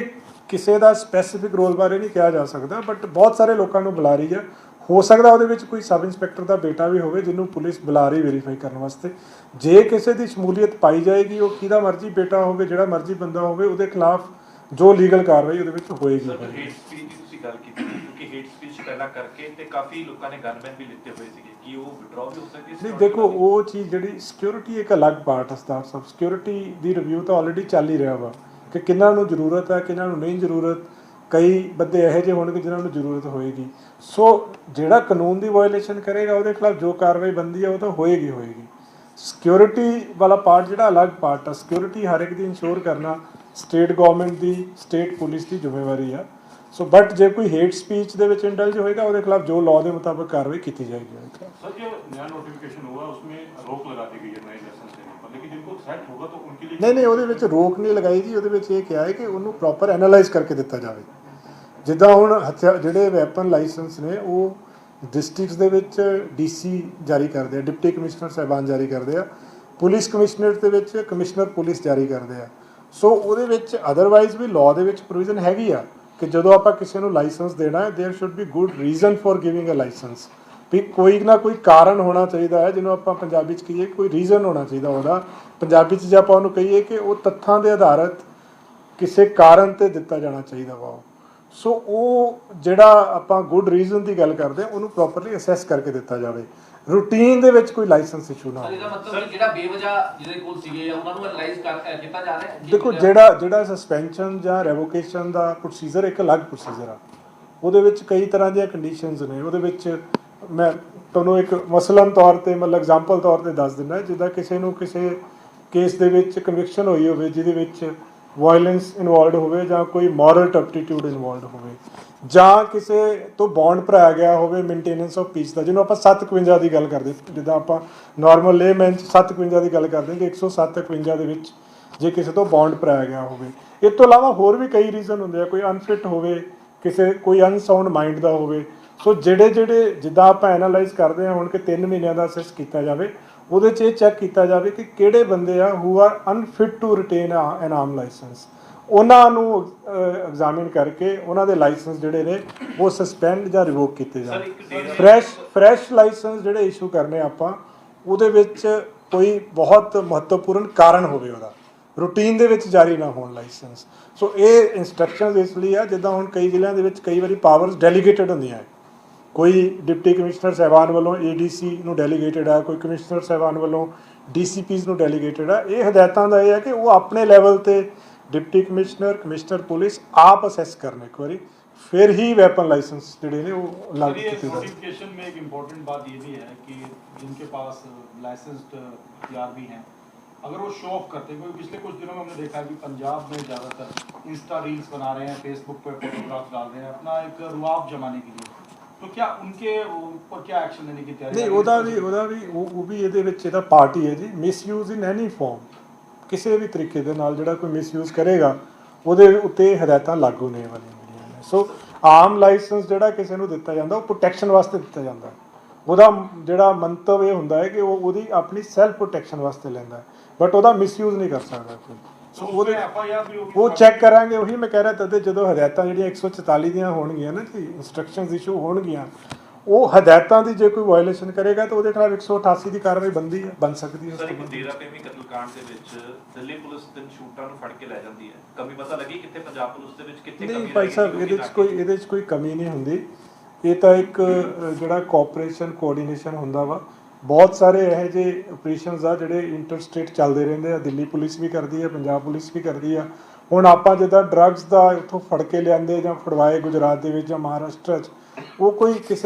ਕਿਸੇ ਦਾ ਸਪੈਸੀਫਿਕ ਰੋਲ ਬਾਰੇ ਨਹੀਂ ਕਿਹਾ ਜਾ ਸਕਦਾ, ਬਟ ਬਹੁਤ ਸਾਰੇ ਲੋਕਾਂ ਨੂੰ ਬੁਲਾ ਰਹੀ ਆ। ਹੋ ਸਕਦਾ ਉਹਦੇ ਵਿੱਚ ਕੋਈ ਸਬ ਇੰਸਪੈਕਟਰ ਦਾ ਬੇਟਾ ਵੀ ਹੋਵੇ ਜਿਹਨੂੰ ਪੁਲਿਸ ਬੁਲਾ ਰਹੀ ਵੈਰੀਫਾਈ ਕਰਨ ਵਾਸਤੇ। ਜੇ ਕਿਸੇ ਦੀ ਸ਼ਮੂਲੀਅਤ ਪਾਈ ਜਾਏਗੀ, ਉਹ ਕਿਹਦਾ ਮਰਜ਼ੀ ਬੇਟਾ ਹੋਵੇ, ਜਿਹੜਾ ਮਰਜ਼ੀ ਬੰਦਾ ਹੋਵੇ, ਉਹਦੇ ਖਿਲਾਫ ਜੋ ਲੀਗਲ ਕਾਰਵਾਈ ਉਹਦੇ ਵਿੱਚ ਹੋਏਗੀ। ਸਰ, ਹੇਟ ਸਪੀਚ ਦੀ ਤੁਸੀਂ ਗੱਲ ਕੀਤੀ, ਕਿਉਂਕਿ ਹੇਟ ਸਪੀਚ ਪਹਿਲਾਂ ਕਰਕੇ ਤੇ ਕਾਫੀ ਲੋਕਾਂ ਨੇ ਗਨਮੈਨ ਵੀ ਲਿੱਤੇ ਹੋਏ ਸੀਗੇ, ਕਿ ਉਹ ਵਿਡਰਾਅ ਵੀ ਹੋ ਸਕਦੀ ਸੀ? ਨਹੀਂ, ਦੇਖੋ ਉਹ ਚੀਜ਼ ਜਿਹੜੀ ਸਿਕਿਉਰਿਟੀ ਇੱਕ ਅਲੱਗ ਪਾਰਟ ਹੈ। ਸਟਾਫ ਸਬ ਸਿਕਿਉਰਿਟੀ ਦੀ ਰਿਵਿਊ ਤਾਂ ਆਲਰੇਡੀ ਚੱਲ ਹੀ ਰਿਹਾ ਵਾ ਕਿ ਕਿਹਨਾਂ ਨੂੰ ਜ਼ਰੂਰਤ ਹੈ, ਕਿਹਨਾਂ ਨੂੰ ਨਹੀਂ ਜ਼ਰੂਰਤ। ਕਈ ਬੰਦੇ ਇਹੋ ਜਿਹੇ ਹੋਣਗੇ ਜਿਨ੍ਹਾਂ ਨੂੰ ਜ਼ਰੂਰਤ ਹੋਏਗੀ। ਸੋ ਜਿਹੜਾ ਕਾਨੂੰਨ ਦੀ ਵਾਇਲੇਸ਼ਨ ਕਰੇਗਾ ਉਹਦੇ ਖਿਲਾਫ ਜੋ ਕਾਰਵਾਈ ਬਣਦੀ ਹੈ ਉਹ ਤਾਂ ਹੋਏਗੀ। ਸਿਕਿਉਰਿਟੀ ਵਾਲਾ ਪਾਰਟ ਜਿਹੜਾ ਅਲੱਗ ਪਾਰਟ ਆ, ਸਿਕਿਉਰਿਟੀ ਹਰ ਇੱਕ ਦੀ ਇੰਸ਼ੋਰ ਕਰਨਾ ਸਟੇਟ ਗਵਰਨਮੈਂਟ ਦੀ, ਸਟੇਟ ਪੁਲਿਸ ਦੀ ਜ਼ਿੰਮੇਵਾਰੀ ਆ। ਸੋ ਬਟ ਜੇ ਕੋਈ ਹੇਟ ਸਪੀਚ ਦੇ ਵਿੱਚ ਇੰਡਲਜ ਹੋਏਗਾ ਉਹਦੇ ਖਿਲਾਫ ਜੋ ਲਾਅ ਦੇ ਮੁਤਾਬਕ ਕਾਰਵਾਈ ਕੀਤੀ ਜਾਏਗੀ। सर, जो नया नोटिफिकेशन हुआ उसमें रोक लगा दी गई है नए लाइसेंस लेने पर, लेकिन जिनको थ्रेट होगा तो उनके लिए ਨਹੀਂ, ਉਹਦੇ ਵਿੱਚ ਰੋਕ ਨਹੀਂ ਲਗਾਈ ਜੀ। ਉਹਦੇ ਵਿੱਚ ਇਹ ਕਿਹਾ ਹੈ ਕਿ ਉਹਨੂੰ ਪ੍ਰੋਪਰ ਐਨਾਲਾਈਜ਼ ਕਰਕੇ ਦਿੱਤਾ ਜਾਵੇ। ਜਿੱਦਾਂ ਹੁਣ ਜਿਹੜੇ ਵੈਪਨ ਲਾਇਸੈਂਸ ਨੇ ਉਹ ਡਿਸਟ੍ਰਿਕਟਸ ਦੇ ਵਿੱਚ DC ਜਾਰੀ ਕਰਦੇ ਆ, ਡਿਪਟੀ ਕਮਿਸ਼ਨਰ ਸਾਹਿਬਾਨ ਜਾਰੀ ਕਰਦੇ ਆ, ਪੁਲਿਸ ਕਮਿਸ਼ਨਰੇਟ ਦੇ ਵਿੱਚ ਕਮਿਸ਼ਨਰ ਪੁਲਿਸ ਜਾਰੀ ਕਰਦੇ ਆ। ਸੋ ਉਹਦੇ ਵਿੱਚ ਅਦਰਵਾਈਜ਼ ਵੀ ਲਾਅ ਦੇ ਵਿੱਚ ਪ੍ਰੋਵੀਜ਼ਨ ਹੈਗੀ ਆ ਕਿ ਜਦੋਂ ਆਪਾਂ ਕਿਸੇ ਨੂੰ ਲਾਇਸੈਂਸ ਦੇਣਾ ਹੈ, there should be good reason for giving a licence. ਵੀ ਕੋਈ ਨਾ ਕੋਈ ਕਾਰਨ ਹੋਣਾ ਚਾਹੀਦਾ ਹੈ, ਜਿਹਨੂੰ ਆਪਾਂ ਪੰਜਾਬੀ 'ਚ ਕਹੀਏ ਕੋਈ ਰੀਜ਼ਨ ਹੋਣਾ ਚਾਹੀਦਾ ਉਹਦਾ। ਪੰਜਾਬੀ 'ਚ ਜੇ ਆਪਾਂ ਉਹਨੂੰ ਕਹੀਏ ਕਿ ਉਹ ਤੱਥਾਂ ਦੇ ਆਧਾਰਿਤ ਕਿਸੇ ਕਾਰਨ 'ਤੇ ਦਿੱਤਾ ਜਾਣਾ ਚਾਹੀਦਾ ਵਾ। ਸੋ ਉਹ ਜਿਹੜਾ ਆਪਾਂ ਗੁੱਡ ਰੀਜ਼ਨ ਦੀ ਗੱਲ ਕਰਦੇ ਹਾਂ, ਉਹਨੂੰ ਪ੍ਰੋਪਰਲੀ ਅਸੈਸ ਕਰਕੇ ਦਿੱਤਾ ਜਾਵੇ। ਰੂਟੀਨ ਦੇ ਵਿੱਚ ਕੋਈ ਲਾਇਸੈਂਸ ਇਸ਼ੂ ਨਾ ਹੋਵੇ। ਇਹਦਾ ਮਤਲਬ ਜਿਹੜਾ ਬੇਵਜ੍ਹਾ ਜਿਹਦੇ ਕੋਲ ਸੀਗੇ ਉਹਨਾਂ ਨੂੰ ਐਨਲਾਈਜ਼ ਕੀਤਾ ਜਾ ਰਿਹਾ ਹੈ। ਦੇਖੋ, ਜਿਹੜਾ ਸਸਪੈਂਸ਼ਨ ਜਾਂ ਰੈਵੋਕੇਸ਼ਨ ਦਾ ਪ੍ਰੋਸੀਜਰ ਇੱਕ ਅਲੱਗ ਪ੍ਰੋਸੀਜਰ ਆ। ਉਹਦੇ ਵਿੱਚ ਕਈ ਤਰ੍ਹਾਂ ਦੀਆਂ ਕੰਡੀਸ਼ਨਸ ਨੇ। ਉਹਦੇ ਵਿੱਚ ਮੈਂ ਤੁਹਾਨੂੰ ਇੱਕ ਮਸਲਨ ਤੌਰ 'ਤੇ ਮਤਲਬ ਐਗਜ਼ਾਮਪਲ ਤੌਰ 'ਤੇ ਦੱਸ ਦਿੰਦਾ, ਜਿੱਦਾਂ ਕਿਸੇ ਨੂੰ ਕਿਸੇ ਕੇਸ ਦੇ ਵਿੱਚ ਕਨਵਿਕਸ਼ਨ ਹੋਈ ਹੋਵੇ ਜਿਹਦੇ ਵਿੱਚ ਵਾਇਲੈਂਸ ਇਨਵੋਲਡ ਹੋਵੇ ਜਾਂ ਕੋਈ ਮੋਰਲ ਟਰਪਟੀਟਿਊਡ ਇਨਵੋਲਡ ਹੋਵੇ, ਜਾਂ ਕਿਸੇ ਤੋਂ ਬੌਂਡ ਭਰਾਇਆ ਗਿਆ ਹੋਵੇ ਮੇਨਟੇਨੈਂਸ ਆਫ ਪੀਸ ਦਾ, ਜਿਹਨੂੰ ਆਪਾਂ 751 ਦੀ ਗੱਲ ਕਰਦੇ, ਜਿੱਦਾਂ ਆਪਾਂ ਨਾਰਮਲ ਲੇਮੈਨ 'ਚ 751 ਦੀ ਗੱਲ ਕਰਦੇ ਕਿ 107-51 ਦੇ ਵਿੱਚ ਜੇ ਕਿਸੇ ਤੋਂ ਬੌਂਡ ਭਰਾਇਆ ਗਿਆ ਹੋਵੇ। ਇਸ ਤੋਂ ਇਲਾਵਾ ਹੋਰ ਵੀ ਕਈ ਰੀਜ਼ਨ ਹੁੰਦੇ ਆ, ਕੋਈ ਅਨਫਿਟ ਹੋਵੇ, ਕੋਈ ਅਨਸਾਊਂਡ ਮਾਈਂਡ ਦਾ ਹੋਵੇ। ਸੋ ਜਿਹੜੇ ਜਿੱਦਾਂ ਆਪਾਂ ਐਨਾਲਾਈਜ਼ ਕਰਦੇ ਹਾਂ ਹੁਣ ਕਿ 3 ਮਹੀਨਿਆਂ ਦਾ ਅਸੈਸ ਕੀਤਾ ਜਾਵੇ, ਉਹਦੇ 'ਚ ਇਹ ਚੈੱਕ ਕੀਤਾ ਜਾਵੇ ਕਿ ਕਿਹੜੇ ਬੰਦੇ ਆ who are unfit to retain an arm licence, ਉਹਨਾਂ ਨੂੰ ਐਗਜ਼ਾਮਿਨ ਕਰਕੇ ਉਹਨਾਂ ਦੇ ਲਾਇਸੈਂਸ ਜਿਹੜੇ ਨੇ ਉਹ ਸਸਪੈਂਡ ਜਾਂ ਰਿਵੋਕ ਕੀਤੇ ਜਾਣ। ਫਰੈਸ਼ ਲਾਇਸੈਂਸ ਜਿਹੜੇ ਇਸ਼ੂ ਕਰਨੇ ਆਪਾਂ, ਉਹਦੇ ਵਿੱਚ ਕੋਈ ਬਹੁਤ ਮਹੱਤਵਪੂਰਨ ਕਾਰਨ ਹੋਵੇ, ਉਹਦਾ ਰੂਟੀਨ ਦੇ ਵਿੱਚ ਜਾਰੀ ਨਾ ਹੋਣ ਲਾਇਸੈਂਸ। ਸੋ ਇਹ ਇੰਸਟਰਕਸ਼ਨਸ ਇਸ ਲਈ ਆ, ਜਿੱਦਾਂ ਹੁਣ ਕਈ ਜ਼ਿਲ੍ਹਿਆਂ ਦੇ ਵਿੱਚ ਕਈ ਵਾਰੀ ਪਾਵਰਸ ਡੈਲੀਗੇਟਡ ਹੁੰਦੀਆਂ ਹੈ, ਕੋਈ ਡਿਪਟੀ ਕਮਿਸ਼ਨਰ ਸਾਹਿਬਾਨ ਵੱਲੋਂ ADC ਨੂੰ ਡੈਲੀਗੇਟਡ ਆ, ਕੋਈ ਕਮਿਸ਼ਨਰ ਸਾਹਿਬਾਨ ਵੱਲੋਂ DCPs ਨੂੰ ਡੈਲੀਗੇਟਡ ਆ। ਇਹ ਹਦਾਇਤਾਂ ਦਾ ਇਹ ਹੈ ਕਿ ਉਹ ਆਪਣੇ ਲੈਵਲ ਤੇ ਡਿਪਟੀ ਕਮਿਸ਼ਨਰ ਪੁਲਿਸ ਆਪ ਅਸੈਸ ਕਰਨ ਇੱਕ ਵਾਰੀ, फिर ही वेपन लाइसेंस जोड़े ने वो लागू किए जाते हैं। नोटिफिकेशन में एक इम्पोर्टेंट बात ये भी है कि जिनके पास लाइसेंस्ड हथियार भी हैं, अगर वो शो ऑफ करते हैं, क्योंकि पिछले कुछ दिनों में हमने देखा है कि पंजाब में ज़्यादातर इंस्टा रील्स बना रहे हैं, फेसबुक पे फोटोग्राफ डाल रहे हैं अपना एक रुआब जमाने के लिए, तो क्या उनके ऊपर क्या एक्शन लेने की तैयारी? नहीं, वो भी ਇਹਦੇ ਵਿੱਚ ਇਹਦਾ ਪਾਰਟ ਹੀ ਹੈ ਜੀ। ਮਿਸਯੂਜ਼ ਇਨ ਐਨੀ ਫਾਰਮ, ਕਿਸੇ ਵੀ ਤਰੀਕੇ ਦੇ ਨਾਲ ਜਿਹੜਾ ਕੋਈ ਮਿਸਯੂਜ਼ ਕਰੇਗਾ ਉਹਦੇ ਉੱਤੇ ਹਦਾਇਤਾਂ ਲਾਗੂ ਨੇ ਵਾਲੀਆਂ ਜਿਹੜੀਆਂ ਨੇ। ਸੋ ਆਮ ਲਾਇਸੈਂਸ ਜਿਹੜਾ ਕਿਸੇ ਨੂੰ ਦਿੱਤਾ ਜਾਂਦਾ ਉਹ ਪ੍ਰੋਟੈਕਸ਼ਨ ਵਾਸਤੇ ਦਿੱਤਾ ਜਾਂਦਾ, ਉਹਦਾ ਜਿਹੜਾ ਮੰਤਵ ਇਹ ਹੁੰਦਾ ਹੈ ਕਿ ਉਹ ਉਹਦੀ ਆਪਣੀ ਸੈਲਫ ਪ੍ਰੋਟੈਕਸ਼ਨ ਵਾਸਤੇ ਲੈਂਦਾ ਹੈ, ਬਟ ਉਹਦਾ ਮਿਸਯੂਜ਼ ਨਹੀਂ ਕਰ ਸਕਦਾ ਕੋਈ। ਸੋ ਉਹਦੇ ਉਹ ਚੈੱਕ ਕਰਾਂਗੇ। ਉਹੀ ਮੈਂ ਕਹਿ ਰਿਹਾ ਤਦੇ ਜਦੋਂ ਹਦਾਇਤਾਂ ਜਿਹੜੀਆਂ 144 ਦੀਆਂ ਹੋਣਗੀਆਂ ਨਾ ਜੀ, ਇੰਸਟਰਕਸ਼ਨਸ ਇਸ਼ੂ ਹੋਣਗੀਆਂ, ਉਹ ਹਦਾਇਤਾਂ ਦੀ ਜੇ ਕੋਈ ਵਾਇਓਲੇਸ਼ਨ ਕਰੇਗਾ ਤਾਂ ਉਹਦੇ ਖਿਲਾਫ 188 ਦੀ ਕਾਰਵਾਈ ਬਣ ਸਕਦੀ ਹੈ। ਸਰ, ਇੱਕ ਡੇਰਾ ਪ੍ਰੇਮੀ ਕਤਲकांड ਦੇ ਵਿੱਚ ਦਿੱਲੀ ਪੁਲਿਸ 3 ਸ਼ੂਟਰਾਂ ਨੂੰ ਫੜ ਕੇ ਲੈ ਜਾਂਦੀ ਹੈ, ਕਮੀ ਪਤਾ ਲੱਗੀ ਕਿੱਥੇ ਪੰਜਾਬ ਪੁਲਿਸ ਦੇ ਵਿੱਚ ਕਿੱਥੇ ਕਮੀ? ਨਹੀਂ ਭਾਈ ਸਾਹਿਬ, ਇਹਦੇ 'ਚ ਕੋਈ ਕਮੀ ਨਹੀਂ ਹੁੰਦੀ। ਇਹ ਤਾਂ ਇੱਕ ਜਿਹੜਾ ਕੋਆਪਰੇਸ਼ਨ ਕੋਆਰਡੀਨੇਸ਼ਨ ਹੁੰਦਾ ਵਾ, ਬਹੁਤ ਸਾਰੇ ਇਹੋ ਜਿਹੇ ਆਪਰੇਸ਼ਨਸ ਆ ਜਿਹੜੇ ਇੰਟਰ ਸਟੇਟ ਚੱਲਦੇ ਰਹਿੰਦੇ ਆ। ਦਿੱਲੀ ਪੁਲਿਸ ਵੀ ਕਰਦੀ ਹੈ, ਪੰਜਾਬ ਪੁਲਿਸ ਵੀ ਕਰਦੀ ਆ। ਹੁਣ ਆਪਾਂ ਜਿੱਦਾਂ ਡਰੱਗਸ ਦਾ ਇੱਥੋਂ ਫੜ ਕੇ ਲਿਆਂਦੇ ਜਾਂ ਫੜਵਾਏ ਗੁਜਰਾਤ ਦੇ ਵਿੱਚ ਜਾਂ ਮਹਾਰਾਸ਼ਟਰ 'ਚ, ਉਹ ਕੋਈ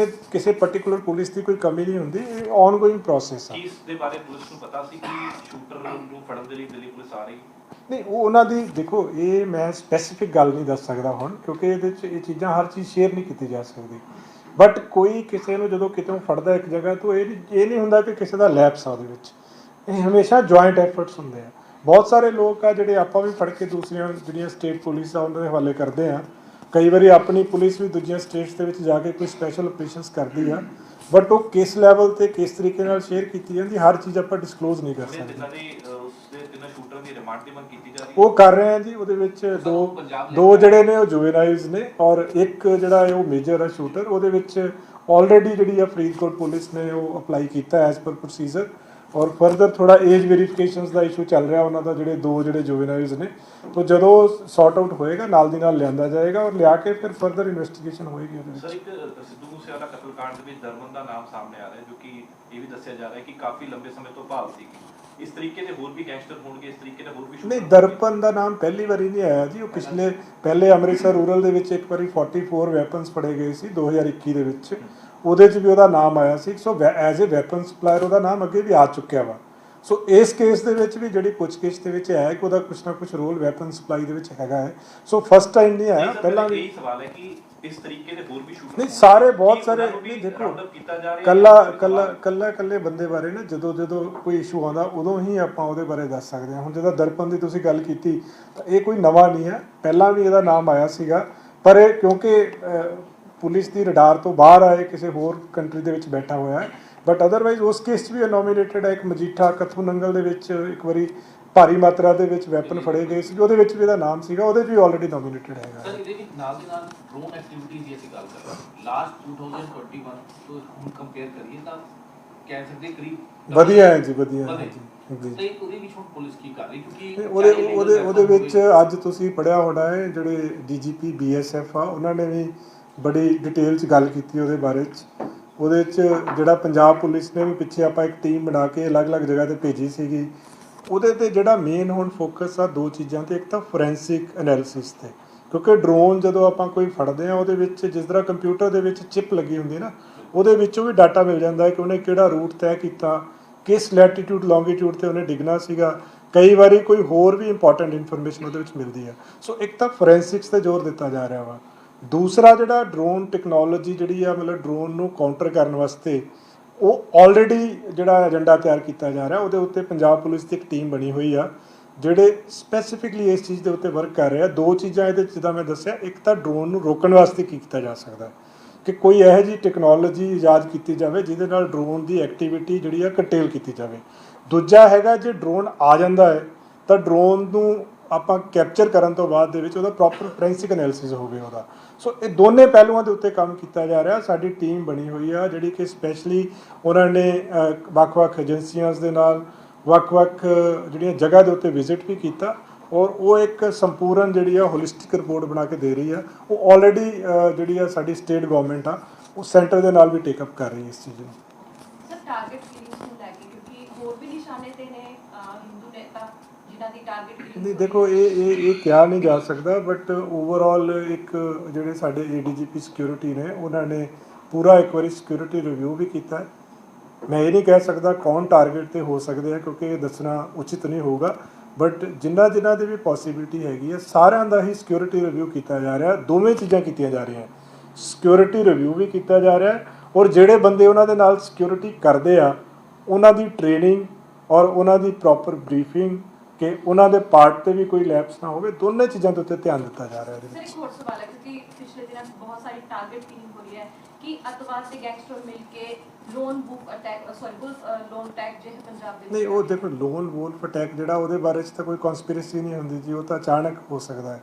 ਕਿਸੇ ਪਾਰਟਿਕੂਲਰ ਪੁਲਿਸ ਦੀ ਕੋਈ ਕਮੀ ਨਹੀਂ ਹੁੰਦੀ। ਇਹ ਆਨਗੋਇੰਗ ਪ੍ਰੋਸੈਸ ਆ। ਇਸ ਦੇ ਬਾਰੇ ਪੁਲਿਸ ਨੂੰ ਪਤਾ ਸੀ ਕਿ ਸ਼ੂਟਰ ਨੂੰ ਫੜਨ ਦੇ ਲਈ ਦਿੱਲੀ ਪੁਲਿਸ ਆ ਰਹੀ? ਨਹੀਂ, ਉਹ ਉਹਨਾਂ ਦੀ ਦੇਖੋ, ਇਹ ਮੈਂ ਸਪੈਸੀਫਿਕ ਗੱਲ ਨਹੀਂ ਦੱਸ ਸਕਦਾ ਹੁਣ, ਕਿਉਂਕਿ ਇਹਦੇ 'ਚ ਇਹ ਚੀਜ਼ਾਂ ਹਰ ਚੀਜ਼ ਸ਼ੇਅਰ ਨਹੀਂ ਕੀਤੀ ਜਾ ਸਕਦੀ। ਬਟ ਕੋਈ ਕਿਸੇ ਨੂੰ ਜਦੋਂ ਕਿਤੋਂ ਫੜਦਾ ਇੱਕ ਜਗ੍ਹਾ ਤੋਂ, ਇਹ ਨਹੀਂ ਹੁੰਦਾ ਕਿ ਕਿਸੇ ਦਾ ਲੈਪਸ ਆ ਉਹਦੇ ਵਿੱਚ। ਇਹ ਹਮੇਸ਼ਾ ਜੁਆਇੰਟ ਐਫਰਟਸ ਹੁੰਦੇ ਆ। ਬਹੁਤ ਸਾਰੇ ਲੋਕ ਆ ਜਿਹੜੇ ਆਪਾਂ ਵੀ ਫੜ ਕੇ ਦੂਸਰੀਆਂ ਜਿਹੜੀਆਂ ਸਟੇਟ ਪੁਲਿਸ ਆ ਉਹਨਾਂ ਦੇ ਹਵਾਲੇ ਕਰਦੇ ਆ। ਕਈ ਵਾਰੀ ਆਪਣੀ ਪੁਲਿਸ ਵੀ ਦੂਜੀਆਂ ਸਟੇਟਸ ਦੇ ਵਿੱਚ ਜਾ ਕੇ ਕੋਈ ਸਪੈਸ਼ਲ ਆਪਰੇਸ਼ਨਸ ਕਰਦੀ ਆ, ਬਟ ਉਹ ਕਿਸ ਲੈਵਲ ਤੇ ਕਿਸ ਤਰੀਕੇ ਨਾਲ ਸ਼ੇਅਰ ਕੀਤੀ ਜਾਂਦੀ, ਹਰ ਚੀਜ਼ ਆਪਾਂ ਡਿਸਕਲੋਜ਼ ਨਹੀਂ ਕਰ ਸਕਦੇ। ਤਿੰਨਾਂ ਸ਼ੂਟਰਾਂ ਦੀ ਰਿਮਾਂਡ ਦੀ ਮੰਗ ਕੀਤੀ ਜਾ ਰਹੀ ਹੈ? ਉਹ ਕਰ ਰਹੇ ਆ ਜੀ। ਉਹਦੇ ਵਿੱਚ ਦੋ ਜਿਹੜੇ ਨੇ ਉਹ ਜੁਵੇਨਾਈਲਸ ਨੇ, ਔਰ ਇੱਕ ਜਿਹੜਾ ਹੈ ਉਹ ਮੇਜਰ ਆ ਸ਼ੂਟਰ। ਉਹਦੇ ਵਿੱਚ ਆਲਰੇਡੀ ਜਿਹੜੀ ਆ ਫਰੀਦਕੋਟ ਪੁਲਿਸ ਨੇ ਉਹ ਅਪਲਾਈ ਕੀਤਾ ਐਜ਼ ਪਰ ਪ੍ਰੋਸੀਜਰ, ਔਰ ਫਰਦਰ ਥੋੜਾ ਏਜ ਵੈਰੀਫਿਕੇਸ਼ਨਸ ਦਾ ਇਸ਼ੂ ਚੱਲ ਰਿਹਾ ਉਹਨਾਂ ਦਾ। ਜਿਹੜੇ ਜੁਵੇਨਾਈਲਸ ਨੇ, तो ਜਦੋਂ ਸੌਰਟ ਆਊਟ ਹੋਏਗਾ ਨਾਲ ਦੀ ਨਾਲ ਲਿਆਂਦਾ ਜਾਏਗਾ ਔਰ ਲਿਆ ਕੇ ਫਿਰ ਫਰਦਰ ਇਨਵੈਸਟੀਗੇਸ਼ਨ ਹੋਏਗੀ ਉਹਦੇ ਵਿੱਚ। ਸਰ, ਇੱਕ ਸਿੱਧੂ ਮੂਸੇਵਾਲਾ ਕਤਲकांड ਦੇ ਵਿੱਚ ਦਰਮਨ ਦਾ ਨਾਮ ਸਾਹਮਣੇ ਆ ਰਿਹਾ, ਜੋ ਕਿ ਇਹ ਵੀ ਦੱਸਿਆ ਜਾ ਰਿਹਾ ਕਿ ਕਾਫੀ ਲੰਬੇ ਸਮੇਂ ਤੋਂ ਭਾਲ ਸੀਗੀ। ਇਸ ਤਰੀਕੇ ਦੇ ਹੋਰ ਵੀ ਗੈਂਗਸਟਰ ਹੋਣਗੇ, ਇਸ ਤਰੀਕੇ ਦੇ ਹੋਰ ਵੀ? ਨਹੀਂ, ਦਰਪਨ ਦਾ ਨਾਮ ਪਹਿਲੀ ਵਾਰੀ ਨਹੀਂ ਆਇਆ ਜੀ। ਉਹ ਪਹਿਲੇ ਅੰਮ੍ਰਿਤਸਰ ਰੂਰਲ ਦੇ ਵਿੱਚ ਇੱਕ ਵਾਰੀ 44 ਵੈਪਨਸ ਫੜੇ ਗਏ ਸੀ 2021 ਦੇ ਵਿੱਚ। ਉਹਦੇ 'ਚ ਵੀ ਉਹਦਾ ਨਾਮ ਆਇਆ ਸੀ। So as a weapon supplier ਉਹਦਾ ਨਾਮ ਅੱਗੇ ਵੀ ਆ ਚੁੱਕਿਆ ਵਾ। ਸੋ ਇਸ ਕੇਸ ਦੇ ਵਿੱਚ ਵੀ ਜਿਹੜੀ ਪੁੱਛਗਿੱਛ ਦੇ ਵਿੱਚ ਹੈ ਕਿ ਉਹਦਾ ਕੁਛ ਨਾ ਕੁਛ ਰੋਲ ਵੈਪਨ ਸਪਲਾਈ ਦੇ ਵਿੱਚ ਹੈਗਾ ਹੈ। ਸੋ ਫਸਟ ਟਾਈਮ ਨਹੀਂ ਆਇਆ, ਪਹਿਲਾਂ ਵੀ। ਇਹ ਸਵਾਲ ਹੈ ਕਿ ਇਸ ਤਰੀਕੇ ਦੇ ਹੋਰ ਵੀ ਸ਼ੂਟਰ ਨਹੀਂ, ਸਾਰੇ ਬਹੁਤ ਸਾਰੇ ਨਹੀਂ। ਦੇਖੋ, ਕੱਲੇ ਬੰਦੇ ਬਾਰੇ ਨਾ ਜਦੋਂ ਕੋਈ ਇਸ਼ੂ ਆਉਂਦਾ ਉਦੋਂ ਹੀ ਆਪਾਂ ਉਹਦੇ ਬਾਰੇ ਦੱਸ ਸਕਦੇ ਹਾਂ। ਹੁਣ ਜਦੋਂ ਦਰਪਨ ਦੀ ਤੁਸੀਂ ਗੱਲ ਕੀਤੀ ਤਾਂ ਇਹ ਕੋਈ ਨਵਾਂ ਨਹੀਂ ਹੈ, ਪਹਿਲਾਂ ਵੀ ਇਹਦਾ ਨਾਮ ਆਇਆ ਸੀਗਾ। ਪਰ ਇਹ ਕਿਉਂਕਿ ਪੁਲਿਸ ਦੀ ਰਡਾਰ ਤੋਂ ਬਾਹਰ ਆਏ, ਕਿਸੇ ਹੋਰ ਕੰਟਰੀ ਦੇ ਵਿੱਚ ਬੈਠਾ ਹੋਇਆ ਹੈ। ਬਟ ਅਦਰਵਾਈਜ਼ ਉਸ ਕੇਸ 'ਚ ਵੀ ਨੋਮੀਨੇਟਡ ਹੈ। ਇੱਕ ਮਜੀਠਾ ਕਥੂ ਨੰਗਲ ਦੇ ਵਿੱਚ ਇੱਕ ਵਾਰੀ ਭਾਰੀ ਮਾਤਰਾ ਦੇ ਵਿੱਚ ਵੈਪਨ ਫੜੇ ਗਏ ਸੀ, ਉਹਦੇ ਵਿੱਚ ਵੀ ਇਹਦਾ ਨਾਮ ਸੀਗਾ, ਉਹਦੇ 'ਚ ਵੀ ਆਲਰੇਡੀ ਨੋਮੀਨੇਟਡ ਹੈਗਾ। ਸਰ, ਇਹਦੇ ਵਿੱਚ ਨਾਲ ਦੀ ਨਾਲ ਡਰੋਨ ਐਕਟੀਵਿਟੀਜ਼ ਦੀ ਅਸੀਂ ਗੱਲ ਕਰ ਰਹੇ ਹਾਂ। ਲਾਸਟ 2021 ਤੋਂ ਹੁਣ ਕੰਪੇਅਰ ਕਰੀਏ ਤਾਂ ਕਹਿ ਸਕਦੇ ਕਰੀਬ ਵਧੀਆ ਹੈ ਜੀ, ਵਧੀਆ ਹੈ ਜੀ। ਤੇ ਉਹਦੇ ਵਿੱਚ ਹੁਣ ਪੁਲਿਸ ਕੀ ਕਰ ਰਹੀ? ਕਿਉਂਕਿ ਉਹਦੇ ਵਿੱਚ ਅੱਜ ਤੁਸੀਂ ਪੜ੍ਹਿਆ ਹੋਣਾ ਹੈ, ਜਿਹੜੇ DGP BSF ਆ ਉਹਨਾਂ ਨੇ ਵੀ ਬੜੀ ਡਿਟੇਲ 'ਚ ਗੱਲ ਕੀਤੀ ਉਹਦੇ ਬਾਰੇ 'ਚ। ਉਹਦੇ 'ਚ ਜਿਹੜਾ ਪੰਜਾਬ ਪੁਲਿਸ ਨੇ ਵੀ ਪਿੱਛੇ ਆਪਾਂ ਇੱਕ ਟੀਮ ਬਣਾ ਕੇ ਅਲੱਗ-ਅਲੱਗ ਜਗ੍ਹਾ 'ਤੇ ਭੇਜੀ ਸੀਗੀ। ਉਹਦੇ 'ਤੇ ਜਿਹੜਾ ਮੇਨ ਹੁਣ ਫੋਕਸ ਆ ਦੋ ਚੀਜ਼ਾਂ 'ਤੇ। ਇੱਕ ਤਾਂ ਫੋਰੈਂਸਿਕ ਐਨਾਲਿਸਿਸ 'ਤੇ, ਕਿਉਂਕਿ ਡਰੋਨ ਜਦੋਂ ਆਪਾਂ ਕੋਈ ਫੜਦੇ ਹਾਂ ਉਹਦੇ ਵਿੱਚ ਜਿਸ ਤਰ੍ਹਾਂ ਕੰਪਿਊਟਰ ਦੇ ਵਿੱਚ ਚਿਪ ਲੱਗੀ ਹੁੰਦੀ ਨਾ, ਉਹਦੇ ਵਿੱਚੋਂ ਵੀ ਡਾਟਾ ਮਿਲ ਜਾਂਦਾ ਹੈ ਕਿ ਉਹਨੇ ਕਿਹੜਾ ਰੂਟ ਤੈਅ ਕੀਤਾ, ਕਿਸ ਲੈਟੀਟਿਊਡ ਲੌਂਗੀਟਿਊਡ 'ਤੇ ਉਹਨੇ ਡਿੱਗਣਾ ਸੀਗਾ। ਕਈ ਵਾਰੀ ਕੋਈ ਹੋਰ ਵੀ ਇੰਪੋਰਟੈਂਟ ਇਨਫੋਰਮੇਸ਼ਨ ਉਹਦੇ ਵਿੱਚ ਮਿਲਦੀ ਹੈ। ਸੋ ਇੱਕ ਤਾਂ ਫੋਰੈਂਸਿਕਸ 'ਤੇ ਜ਼ੋਰ ਦਿੱਤਾ ਜਾ ਰਿਹਾ ਵਾ। ਦੂਸਰਾ ਜਿਹੜਾ ਡਰੋਨ ਟੈਕਨੋਲੋਜੀ ਜਿਹੜੀ ਆ, ਮਤਲਬ ਡਰੋਨ ਨੂੰ ਕਾਊਂਟਰ ਕਰਨ ਵਾਸਤੇ ਉਹ ਆਲਰੇਡੀ ਜਿਹੜਾ ਏਜੰਡਾ ਤਿਆਰ ਕੀਤਾ ਜਾ ਰਿਹਾ, ਉਹਦੇ ਉੱਤੇ ਪੰਜਾਬ ਪੁਲਿਸ ਦੀ ਇੱਕ ਟੀਮ ਬਣੀ ਹੋਈ ਆ ਜਿਹੜੇ ਸਪੈਸੀਫਿਕਲੀ ਇਸ ਚੀਜ਼ ਦੇ ਉੱਤੇ ਵਰਕ ਕਰ ਰਹੇ ਆ। ਦੋ ਚੀਜ਼ਾਂ ਇਹਦੇ ਜਿੱਦਾਂ ਮੈਂ ਦੱਸਿਆ, ਇੱਕ ਤਾਂ ਡਰੋਨ ਨੂੰ ਰੋਕਣ ਵਾਸਤੇ ਕੀ ਕੀਤਾ ਜਾ ਸਕਦਾ, ਕਿ ਕੋਈ ਇਹੋ ਜਿਹੀ ਟੈਕਨੋਲੋਜੀ ਇਜਾਦ ਕੀਤੀ ਜਾਵੇ ਜਿਹਦੇ ਨਾਲ ਡਰੋਨ ਦੀ ਐਕਟੀਵਿਟੀ ਜਿਹੜੀ ਆ ਕਰਟੇਲ ਕੀਤੀ ਜਾਵੇ। ਦੂਜਾ ਹੈਗਾ ਜੇ ਡਰੋਨ ਆ ਜਾਂਦਾ ਹੈ ਤਾਂ ਡਰੋਨ ਨੂੰ ਆਪਾਂ ਕੈਪਚਰ ਕਰਨ ਤੋਂ ਬਾਅਦ ਦੇ ਵਿੱਚ ਉਹਦਾ ਪ੍ਰੋਪਰ ਫੋਰੈਂਸਿਕ ਐਨਾਲਿਸਿਸ ਹੋਵੇ ਉਹਦਾ। ਸੋ ਇਹ ਦੋਨੇ ਪਹਿਲੂਆਂ ਦੇ ਉੱਤੇ ਕੰਮ ਕੀਤਾ ਜਾ ਰਿਹਾ। ਸਾਡੀ ਟੀਮ ਬਣੀ ਹੋਈ ਆ ਜਿਹੜੀ ਕਿ ਸਪੈਸ਼ਲੀ ਉਹਨਾਂ ਨੇ ਵੱਖ-ਵੱਖ ਏਜੰਸੀਆਂ ਦੇ ਨਾਲ ਵੱਖ-ਵੱਖ ਜਿਹੜੀਆਂ ਜਗ੍ਹਾ ਦੇ ਉੱਤੇ ਵਿਜ਼ਿਟ ਵੀ ਕੀਤਾ ਔਰ ਉਹ ਇੱਕ ਸੰਪੂਰਨ ਜਿਹੜੀ ਆ ਹੋਲਿਸਟਿਕ ਰਿਪੋਰਟ ਬਣਾ ਕੇ ਦੇ ਰਹੀ ਆ। ਉਹ ਆਲਰੇਡੀ ਜਿਹੜੀ ਆ ਸਾਡੀ ਸਟੇਟ ਗਵਰਨਮੈਂਟ ਆ ਉਹ ਸੈਂਟਰ ਦੇ ਨਾਲ ਵੀ ਟੇਕ ਅਪ ਕਰ ਰਹੀ ਹੈ ਇਸ ਚੀਜ਼ ਨੂੰ। ਸਰ ਟਾਰਗੇਟ ਕਿਲਿੰਗਸ ਨੂੰ ਲੈ ਕੇ ਕਿਉਂਕਿ ਹੋਰ ਵੀ ਨਿਸ਼ਾਨੇ ਤੇ ਨੇ ਹਿੰਦੂ ਨੇਤਾ ਜਿਨ੍ਹਾਂ ਦੀ ਟਾਰਗੇਟ ਕਿਲਿੰਗ ਨਹੀਂ ਦੇਖੋ ਇਹ ਕਿਹਾ ਨਹੀਂ ਜਾ ਸਕਦਾ ਬਟ ਓਵਰਆਲ ਇੱਕ ਜਿਹੜੇ ਸਾਡੇ ADGP ਸਿਕਿਉਰਿਟੀ ਨੇ ਉਹਨਾਂ ਨੇ ਪੂਰਾ ਇੱਕ ਵਾਰੀ ਸਿਕਿਉਰਿਟੀ ਰਿਵਿਊ ਵੀ ਕੀਤਾ। ਮੈਂ ਇਹ ਨਹੀਂ ਕਹਿ ਸਕਦਾ ਕੌਣ ਟਾਰਗੇਟ ਤੇ ਹੋ ਸਕਦੇ ਆ ਕਿਉਂਕਿ ਇਹ ਦੱਸਣਾ ਉਚਿਤ ਨਹੀਂ ਹੋਊਗਾ ਬਟ ਜਿਨ੍ਹਾਂ ਦੀ ਵੀ ਪੋਸੀਬਿਲਿਟੀ ਹੈਗੀ ਹੈ ਸਾਰਿਆਂ ਦਾ ਹੀ ਸਿਕਿਉਰਿਟੀ ਰਿਵਿਊ ਕੀਤਾ ਜਾ ਰਿਹਾ। ਦੋਵੇਂ ਚੀਜ਼ਾਂ ਕੀਤੀਆਂ ਜਾ ਰਹੀਆਂ, ਸਿਕਿਉਰਿਟੀ ਰਿਵਿਊ ਵੀ ਕੀਤਾ ਜਾ ਰਿਹਾ ਔਰ ਜਿਹੜੇ ਬੰਦੇ ਉਹਨਾਂ ਦੇ ਨਾਲ ਸਿਕਿਉਰਿਟੀ ਕਰਦੇ ਆ ਉਹਨਾਂ ਦੀ ਟ੍ਰੇਨਿੰਗ ਔਰ ਉਹਨਾਂ ਦੀ ਪ੍ਰੋਪਰ ਬਰੀਫਿੰਗ ਕਿ ਉਹਨਾਂ ਦੇ ਪਾਰਟ ਤੇ ਵੀ ਕੋਈ ਲੈਪਸ ਨਾ ਹੋਵੇ। ਦੋਨੇ ਚੀਜ਼ਾਂ ਦੇ ਉੱਤੇ ਧਿਆਨ ਦਿੱਤਾ ਜਾ ਰਿਹਾ ਇਹਦੇ ਸਰ ਵਿੱਚ। ਇੱਕ ਹੋਰ ਸਵਾਲ ਹੈ ਕਿਉਂਕਿ ਪਿਛਲੇ ਦਿਨਾਂ ਬਹੁਤ ਸਾਰੀ ਟਾਰਗੇਟ ਕਿਲਿੰਗ ਹੋ ਰਹੀ ਹੈ ਕਿ ਅੱਤਵਾਦ ਤੇ ਗੈਂਗਸਟਰ ਮਿਲ ਕੇ ਲੋਨ ਬੁੱਕ ਅਟੈਕ ਲੋਨ ਅਟੈਕ ਜੇ ਹੈ ਪੰਜਾਬ ਦੇ ਵਿੱਚ। ਨਹੀਂ ਉਹ ਦੇਖੋ ਲੋਨ ਵੋਲਫ ਅਟੈਕ ਜਿਹੜਾ ਉਹਦੇ ਬਾਰੇ 'ਚ ਤਾਂ ਕੋਈ ਕਨਸਪੀਰੇਸੀ ਨਹੀਂ ਹੁੰਦੀ ਜੀ, ਉਹ ਤਾਂ ਅਚਾਨਕ ਹੋ ਸਕਦਾ ਹੈ।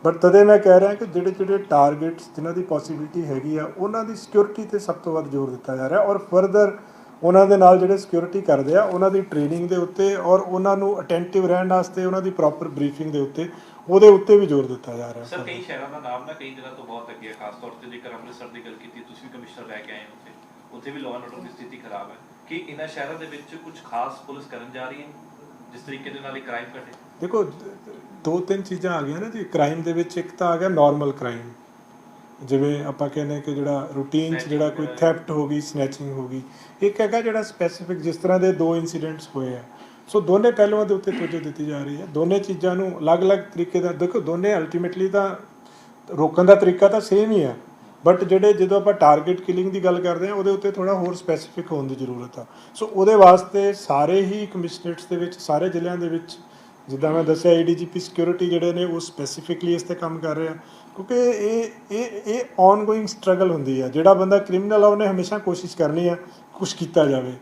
ਬਟ ਤਦੇ ਮੈਂ ਕਹਿ ਰਿਹਾ ਕਿ ਜਿਹੜੇ ਟਾਰਗੇਟਸ ਜਿਨ੍ਹਾਂ ਦੀ ਪੋਸੀਬਿਲਿਟੀ ਹੈਗੀ ਆ ਉਹਨਾਂ ਦੀ ਸਿਕਿਉਰਿਟੀ ਤੇ ਸਭ ਤੋਂ ਵੱਧ ਜ਼ੋਰ ਦਿੱਤਾ ਜਾ ਰਿਹਾ ਔਰ ਫਰਦਰ ਉਹਨਾਂ ਦੇ ਨਾਲ ਜਿਹੜੇ ਸਿਕਿਉਰਿਟੀ ਕਰਦੇ ਆ ਉਹਨਾਂ ਦੀ ਟ੍ਰੇਨਿੰਗ ਦੇ ਉੱਤੇ ਔਰ ਉਹਨਾਂ ਨੂੰ ਅਟੈਂਟਿਵ ਰਹਿਣ ਵਾਸਤੇ ਉਹਨਾਂ ਦੀ ਪ੍ਰੋਪਰ ਬਰੀਫਿੰਗ ਦੇ ਉੱਤੇ ਉਹਦੇ ਉੱਤੇ ਵੀ ਜ਼ੋਰ ਦਿੱਤਾ ਜਾ ਰਿਹਾ। ਸਰ ਕਈ ਸ਼ਹਿਰਾਂ ਦਾ ਨਾਮ ਨਾ ਕਈ ਦਿਨਾਂ ਤੋਂ ਬਹੁਤ ਅੱਗੇ ਹੈ, ਖਾਸ ਤੌਰ ਤੇ ਜੇਕਰ ਅੰਮ੍ਰਿਤਸਰ ਦੀ ਗੱਲ ਕੀਤੀ, ਤੁਸੀਂ ਵੀ ਕਮਿਸ਼ਨਰ ਰਹਿ ਕੇ ਆਏ ਹੋ ਉੱਥੇ ਵੀ ਲਾਅ ਐਂਡ ਆਰਡਰ ਦੀ ਸਥਿਤੀ ਖਰਾਬ ਹੈ ਕਿ ਇਹਨਾਂ ਸ਼ਹਿਰਾਂ ਦੇ ਵਿੱਚ ਕੁਝ ਖਾਸ ਪੁਲਿਸ ਕਰਨ ਜਾ ਰਹੀ ਹੈ ਜਿਸ ਤਰੀਕੇ ਦੇ ਨਾਲ ਇਹ ਕ੍ਰਾਈਮ ਘਟੇ? ਦੇਖੋ ਦੋ ਤਿੰਨ ਚੀਜ਼ਾਂ ਆ ਗਈਆਂ ਨਾ ਜੀ ਕ੍ਰਾਈਮ ਦੇ ਵਿੱਚ। ਇੱਕ ਤਾਂ ਆ ਗਿਆ ਨਾਰਮਲ ਕ੍ਰਾਈਮ ਜਿਵੇਂ ਆਪਾਂ ਕਹਿੰਦੇ ਕਿ ਜਿਹੜਾ ਰੂਟੀਨ 'ਚ ਜਿਹੜਾ ਕੋਈ ਥੈਫਟ ਹੋ ਗਈ, ਸਨੈਚਿੰਗ ਹੋ ਗਈ। ਇੱਕ ਹੈਗਾ ਜਿਹੜਾ ਸਪੈਸੀਫਿਕ ਜਿਸ ਤਰ੍ਹਾਂ ਦੇ 2 ਇਨਸੀਡੈਂਟਸ ਹੋਏ ਆ। ਸੋ ਦੋਨੇ ਪਹਿਲੂਆਂ ਦੇ ਉੱਤੇ ਤੋਜਹ ਦਿੱਤੀ ਜਾ ਰਹੀ ਹੈ। ਦੋਨੇ ਚੀਜ਼ਾਂ ਨੂੰ ਅਲੱਗ-ਅਲੱਗ ਤਰੀਕੇ ਦਾ ਦੇਖੋ ਦੋਨੇ ਅਲਟੀਮੇਟਲੀ ਤਾਂ ਰੋਕਣ ਦਾ ਤਰੀਕਾ ਤਾਂ ਸੇਮ ਹੀ ਆ ਬਟ ਜਦੋਂ ਆਪਾਂ ਟਾਰਗੇਟ ਕਿਲਿੰਗ ਦੀ ਗੱਲ ਕਰਦੇ ਹਾਂ ਉਹਦੇ ਉੱਤੇ ਥੋੜ੍ਹਾ ਹੋਰ ਸਪੈਸੀਫਿਕ ਹੋਣ ਦੀ ਜ਼ਰੂਰਤ ਆ। ਸੋ ਉਹਦੇ ਵਾਸਤੇ ਸਾਰੇ ਹੀ ਕਮਿਸ਼ਨਰੇਟਸ ਦੇ ਵਿੱਚ ਸਾਰੇ ਜ਼ਿਲ੍ਹਿਆਂ ਦੇ ਵਿੱਚ ਜਿੱਦਾਂ ਮੈਂ ਦੱਸਿਆ ADGP ਸਿਕਿਉਰਿਟੀ ਜਿਹੜੇ ਨੇ ਉਹ ਸਪੈਸੀਫਿਕਲੀ ਇਸ 'ਤੇ ਕੰਮ ਕਰ ਰਹੇ ਆ ਕਿਉਂਕਿ ਇਹ ਔਨਗੋਇੰਗ ਸਟਰਗਲ ਹੁੰਦੀ ਆ। ਜਿਹੜਾ ਬੰਦਾ ਕ੍ਰਿਮੀਨਲ ਆ ਉਹਨੇ ਹਮੇਸ਼ਾ ਕੋਸ਼ਿਸ਼ ਕਰਨੀ ਆ ਕੁਛ ਕੀਤਾ ਜਾਵੇ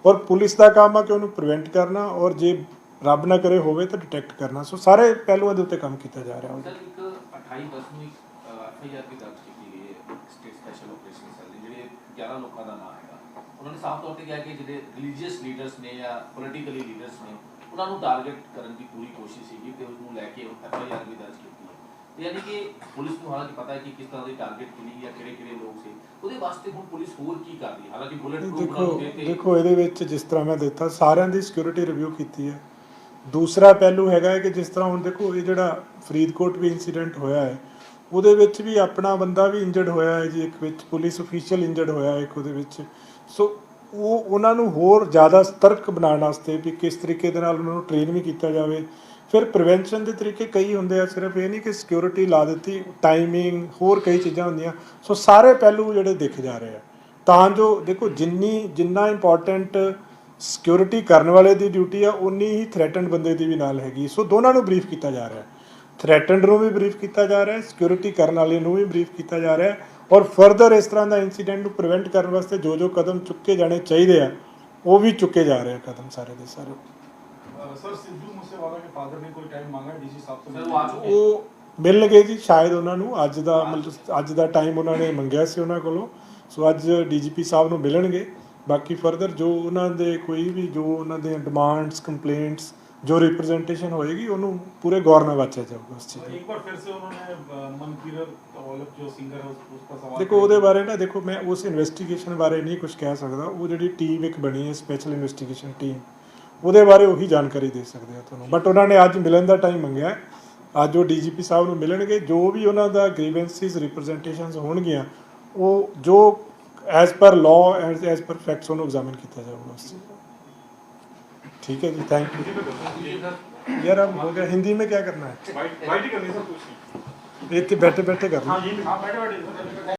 ਔਰ ਪੁਲਿਸ ਦਾ ਕੰਮ ਆ ਕਿ ਉਹਨੂੰ ਪ੍ਰੀਵੈਂਟ ਕਰਨਾ ਔਰ ਜੇ ਰੱਬ ਨਾ ਕਰੇ ਹੋਵੇ ਤਾਂ ਡਿਟੈਕਟ ਕਰਨਾ। ਸੋ ਸਾਰੇ ਪਹਿਲੂਆਂ ਦੇ ਉੱਤੇ ਕੰਮ ਕੀਤਾ ਜਾ ਰਿਹਾ। ਸਰ ਇੱਕ 28/10 ਨੂੰ FIR ਵੀ ਦਰਜ ਕੀਤੀ ਗਈ ਹੈ ਸਟੇਟ ਸਪੈਸ਼ਲ ਆਪਰੇਸ਼ਨ ਸੈੱਲ ਦੇ ਜਿਹੜੇ 11 ਲੋਕਾਂ ਦਾ ਨਾਮ ਹੈਗਾ। ਉਹਨਾਂ ਨੇ ਸਾਫ਼ ਤੌਰ ਤੇ ਕਿਹਾ ਕਿ ਜਿਹੜੇ ਰਿਲੀਜੀਅਸ ਲੀਡਰਸ ਨੇ ਜਾਂ ਪੋਲੀਟੀਕਲੀ ਲੀਡਰਸ ਨੇ ਉਹਨਾਂ ਨੂੰ ਟਾਰਗੇਟ ਕਰਨ ਦੀ ਪੂਰੀ ਕੋਸ਼ਿਸ਼ ਸੀਗੀ ਤੇ ਉਸ ਨੂੰ ਲੈ ਕੇ FIR ਵੀ ਦਰਜ ਕੀਤੀ ਹੈ। ਯਾਨੀ ਕਿ ਪੁਲਿਸ ਨੂੰ ਹਾਲਾਂਕਿ ਪਤਾ ਹੈ ਕਿ ਕਿਸ ਤਰ੍ਹਾਂ ਦੀ ਟਾਰਗੇਟ ਕਿਲੀ ਜਾਂ ਕਿਹੜੇ ਲੋਕ ਸੀ ਉਹਦੇ ਵਾਸਤੇ ਹੁਣ ਪੁਲਿਸ ਹੋਰ ਕੀ ਕਰ ਰਹੀ ਹੈ? ਹਾਲਾਂਕਿ ਬੁਲੇਟ ਪ੍ਰੂਫ ਦੇਖੋ ਇਹਦੇ ਵਿੱਚ ਜਿਸ ਤਰ੍ਹਾਂ ਮੈਂ ਦਿੱਤਾ ਸਾਰਿਆਂ ਦੀ ਸਿਕਿਉਰਿਟੀ ਰਿਵਿਊ ਕੀਤੀ ਹੈ। ਦੂਸਰਾ ਪਹਿਲੂ ਹੈਗਾ ਹੈ ਕਿ ਜਿਸ ਤਰ੍ਹਾਂ ਹੁਣ ਦੇਖੋ ਇਹ ਜਿਹੜਾ ਫਰੀਦਕੋਟ ਵੀ ਇਨਸੀਡੈਂਟ ਹੋਇਆ ਹੈ ਉਹਦੇ ਵਿੱਚ ਵੀ ਆਪਣਾ ਬੰਦਾ ਵੀ ਇੰਜਰਡ ਹੋਇਆ ਹੈ ਜੀ, ਇੱਕ ਵਿੱਚ ਪੁਲਿਸ ਅਫੀਸ਼ੀਅਲ ਇੰਜਰਡ ਹੋਇਆ ਇੱਕ ਉਹਦੇ ਵਿੱਚ। ਸੋ ਉਹਨਾਂ ਨੂੰ ਹੋਰ ਜ਼ਿਆਦਾ ਸਤਰਕ ਬਣਾਉਣ ਵਾਸਤੇ ਵੀ ਕਿਸ ਤਰੀਕੇ ਦੇ ਨਾਲ ਉਹਨਾਂ ਨੂੰ ਟ੍ਰੇਨ ਵੀ ਕੀਤਾ ਜਾਵੇ। ਫਿਰ ਪ੍ਰੀਵੈਂਸ਼ਨ ਦੇ ਤਰੀਕੇ ਕਈ ਹੁੰਦੇ ਆ, ਸਿਰਫ ਇਹ ਨਹੀਂ ਕਿ ਸਿਕਿਉਰਿਟੀ ਲਾ ਦਿੱਤੀ, ਟਾਈਮਿੰਗ ਹੋਰ ਕਈ ਚੀਜ਼ਾਂ ਹੁੰਦੀਆਂ। ਸੋ ਸਾਰੇ ਪਹਿਲੂ ਜਿਹੜੇ ਦੇਖੇ ਜਾ ਰਹੇ ਆ ਤਾਂ ਜੋ ਦੇਖੋ ਜਿੰਨਾ ਇੰਪੋਰਟੈਂਟ ਸਿਕਿਉਰਿਟੀ ਕਰਨ ਵਾਲੇ ਦੀ ਡਿਊਟੀ ਆ ਉਨੀ ਹੀ ਥ੍ਰੈਟਨਡ ਬੰਦੇ ਦੀ ਵੀ ਨਾਲ ਹੈਗੀ। ਸੋ ਦੋਨਾਂ ਨੂੰ ਬਰੀਫ ਕੀਤਾ ਜਾ ਰਿਹਾ, ਥ੍ਰੈਟਨਡ ਨੂੰ ਵੀ ਬਰੀਫ ਕੀਤਾ ਜਾ ਰਿਹਾ, ਸਿਕਿਉਰਿਟੀ ਕਰਨ ਵਾਲੇ ਨੂੰ ਵੀ ਬਰੀਫ ਕੀਤਾ ਜਾ ਰਿਹਾ ਔਰ ਫਰਦਰ ਇਸ ਤਰ੍ਹਾਂ ਦਾ ਇੰਸੀਡੈਂਟ ਨੂੰ ਪ੍ਰੀਵੈਂਟ ਕਰਨ ਵਾਸਤੇ ਜੋ ਕਦਮ ਚੁੱਕੇ ਜਾਣੇ ਚਾਹੀਦੇ ਆ ਉਹ ਵੀ ਚੁੱਕੇ ਜਾ ਰਹੇ ਆ ਕਦਮ ਸਾਰੇ ਦੇ ਸਾਰੇ। सर सिद्धू मूसेवाला के फादर ने कोई टाइम मांगा डीसी साहब से? सर वो आ चुके ਉਹ ਮਿਲਣਗੇ ਜੀ ਸ਼ਾਇਦ ਉਹਨਾਂ ਨੂੰ ਅੱਜ ਦਾ ਟਾਈਮ ਉਹਨਾਂ ਨੇ ਮੰਗਿਆ ਸੀ ਉਹਨਾਂ ਕੋਲੋਂ। ਸੋ ਅੱਜ DGP ਸਾਹਿਬ ਨੂੰ ਮਿਲਣਗੇ। ਬਾਕੀ ਫਰਦਰ ਜੋ ਉਹਨਾਂ ਦੇ ਕੋਈ ਵੀ ਜੋ ਉਹਨਾਂ ਦੇ ਡਿਮਾਂਡਸ ਕੰਪਲੇਂਟਸ ਜੋ ਰਿਪਰੈਜ਼ੈਂਟੇਸ਼ਨ ਹੋਏਗੀ ਉਹਨੂੰ ਪੂਰੇ ਗੌਰ ਨਾਲ ਵਾਚਿਆ ਜਾਊਗਾ ਉਸ ਚੀਜ਼। एक बार फिर से उन्होंने मनकीरत औलख जो सिंगर है उसका सवाल ਦੇਖੋ ਉਹਦੇ ਬਾਰੇ ਨਾ ਦੇਖੋ ਮੈਂ ਉਸ ਇਨਵੈਸਟੀਗੇਸ਼ਨ ਬਾਰੇ ਨਹੀਂ ਕੁਝ ਕਹਿ ਸਕਦਾ। ਉਹ ਜਿਹੜੀ ਟੀਮ ਇੱਕ ਬਣੀ ਹੈ ਸਪੈਸ਼ਲ ਇਨਵੈਸਟੀਗੇਸ਼ਨ ਟੀਮ ਉਹਦੇ ਬਾਰੇ ਉਹੀ ਜਾਣਕਾਰੀ ਦੇ ਸਕਦੇ ਆ ਤੁਹਾਨੂੰ। ਬਟ ਉਹਨਾਂ ਨੇ ਅੱਜ ਮਿਲਣ ਦਾ ਟਾਈਮ ਮੰਗਿਆ। ਅੱਜ ਉਹ DGP ਸਾਹਿਬ ਨੂੰ ਮਿਲਣਗੇ। ਜੋ ਵੀ ਉਹਨਾਂ ਦਾ ਗ੍ਰੀਵੈਂਸਿਸ ਰਿਪਰੈਜ਼ੈਂਟੇਸ਼ਨਸ ਹੋਣਗੀਆਂ ਉਹ ਜੋ as per law as per facts ਉਹਨੂੰ ਐਗਜ਼ਾਮਿਨ ਕੀਤਾ ਜਾਊਗਾ ਉਸ ਚੀਜ਼। ठीक है जी, थैंक यू। यार अब हो गया, हिंदी में क्या करना है? वाइट ही करनी सर कुछ बैठे बैठे करना। हाँ जी, हाँ बैठे बैठे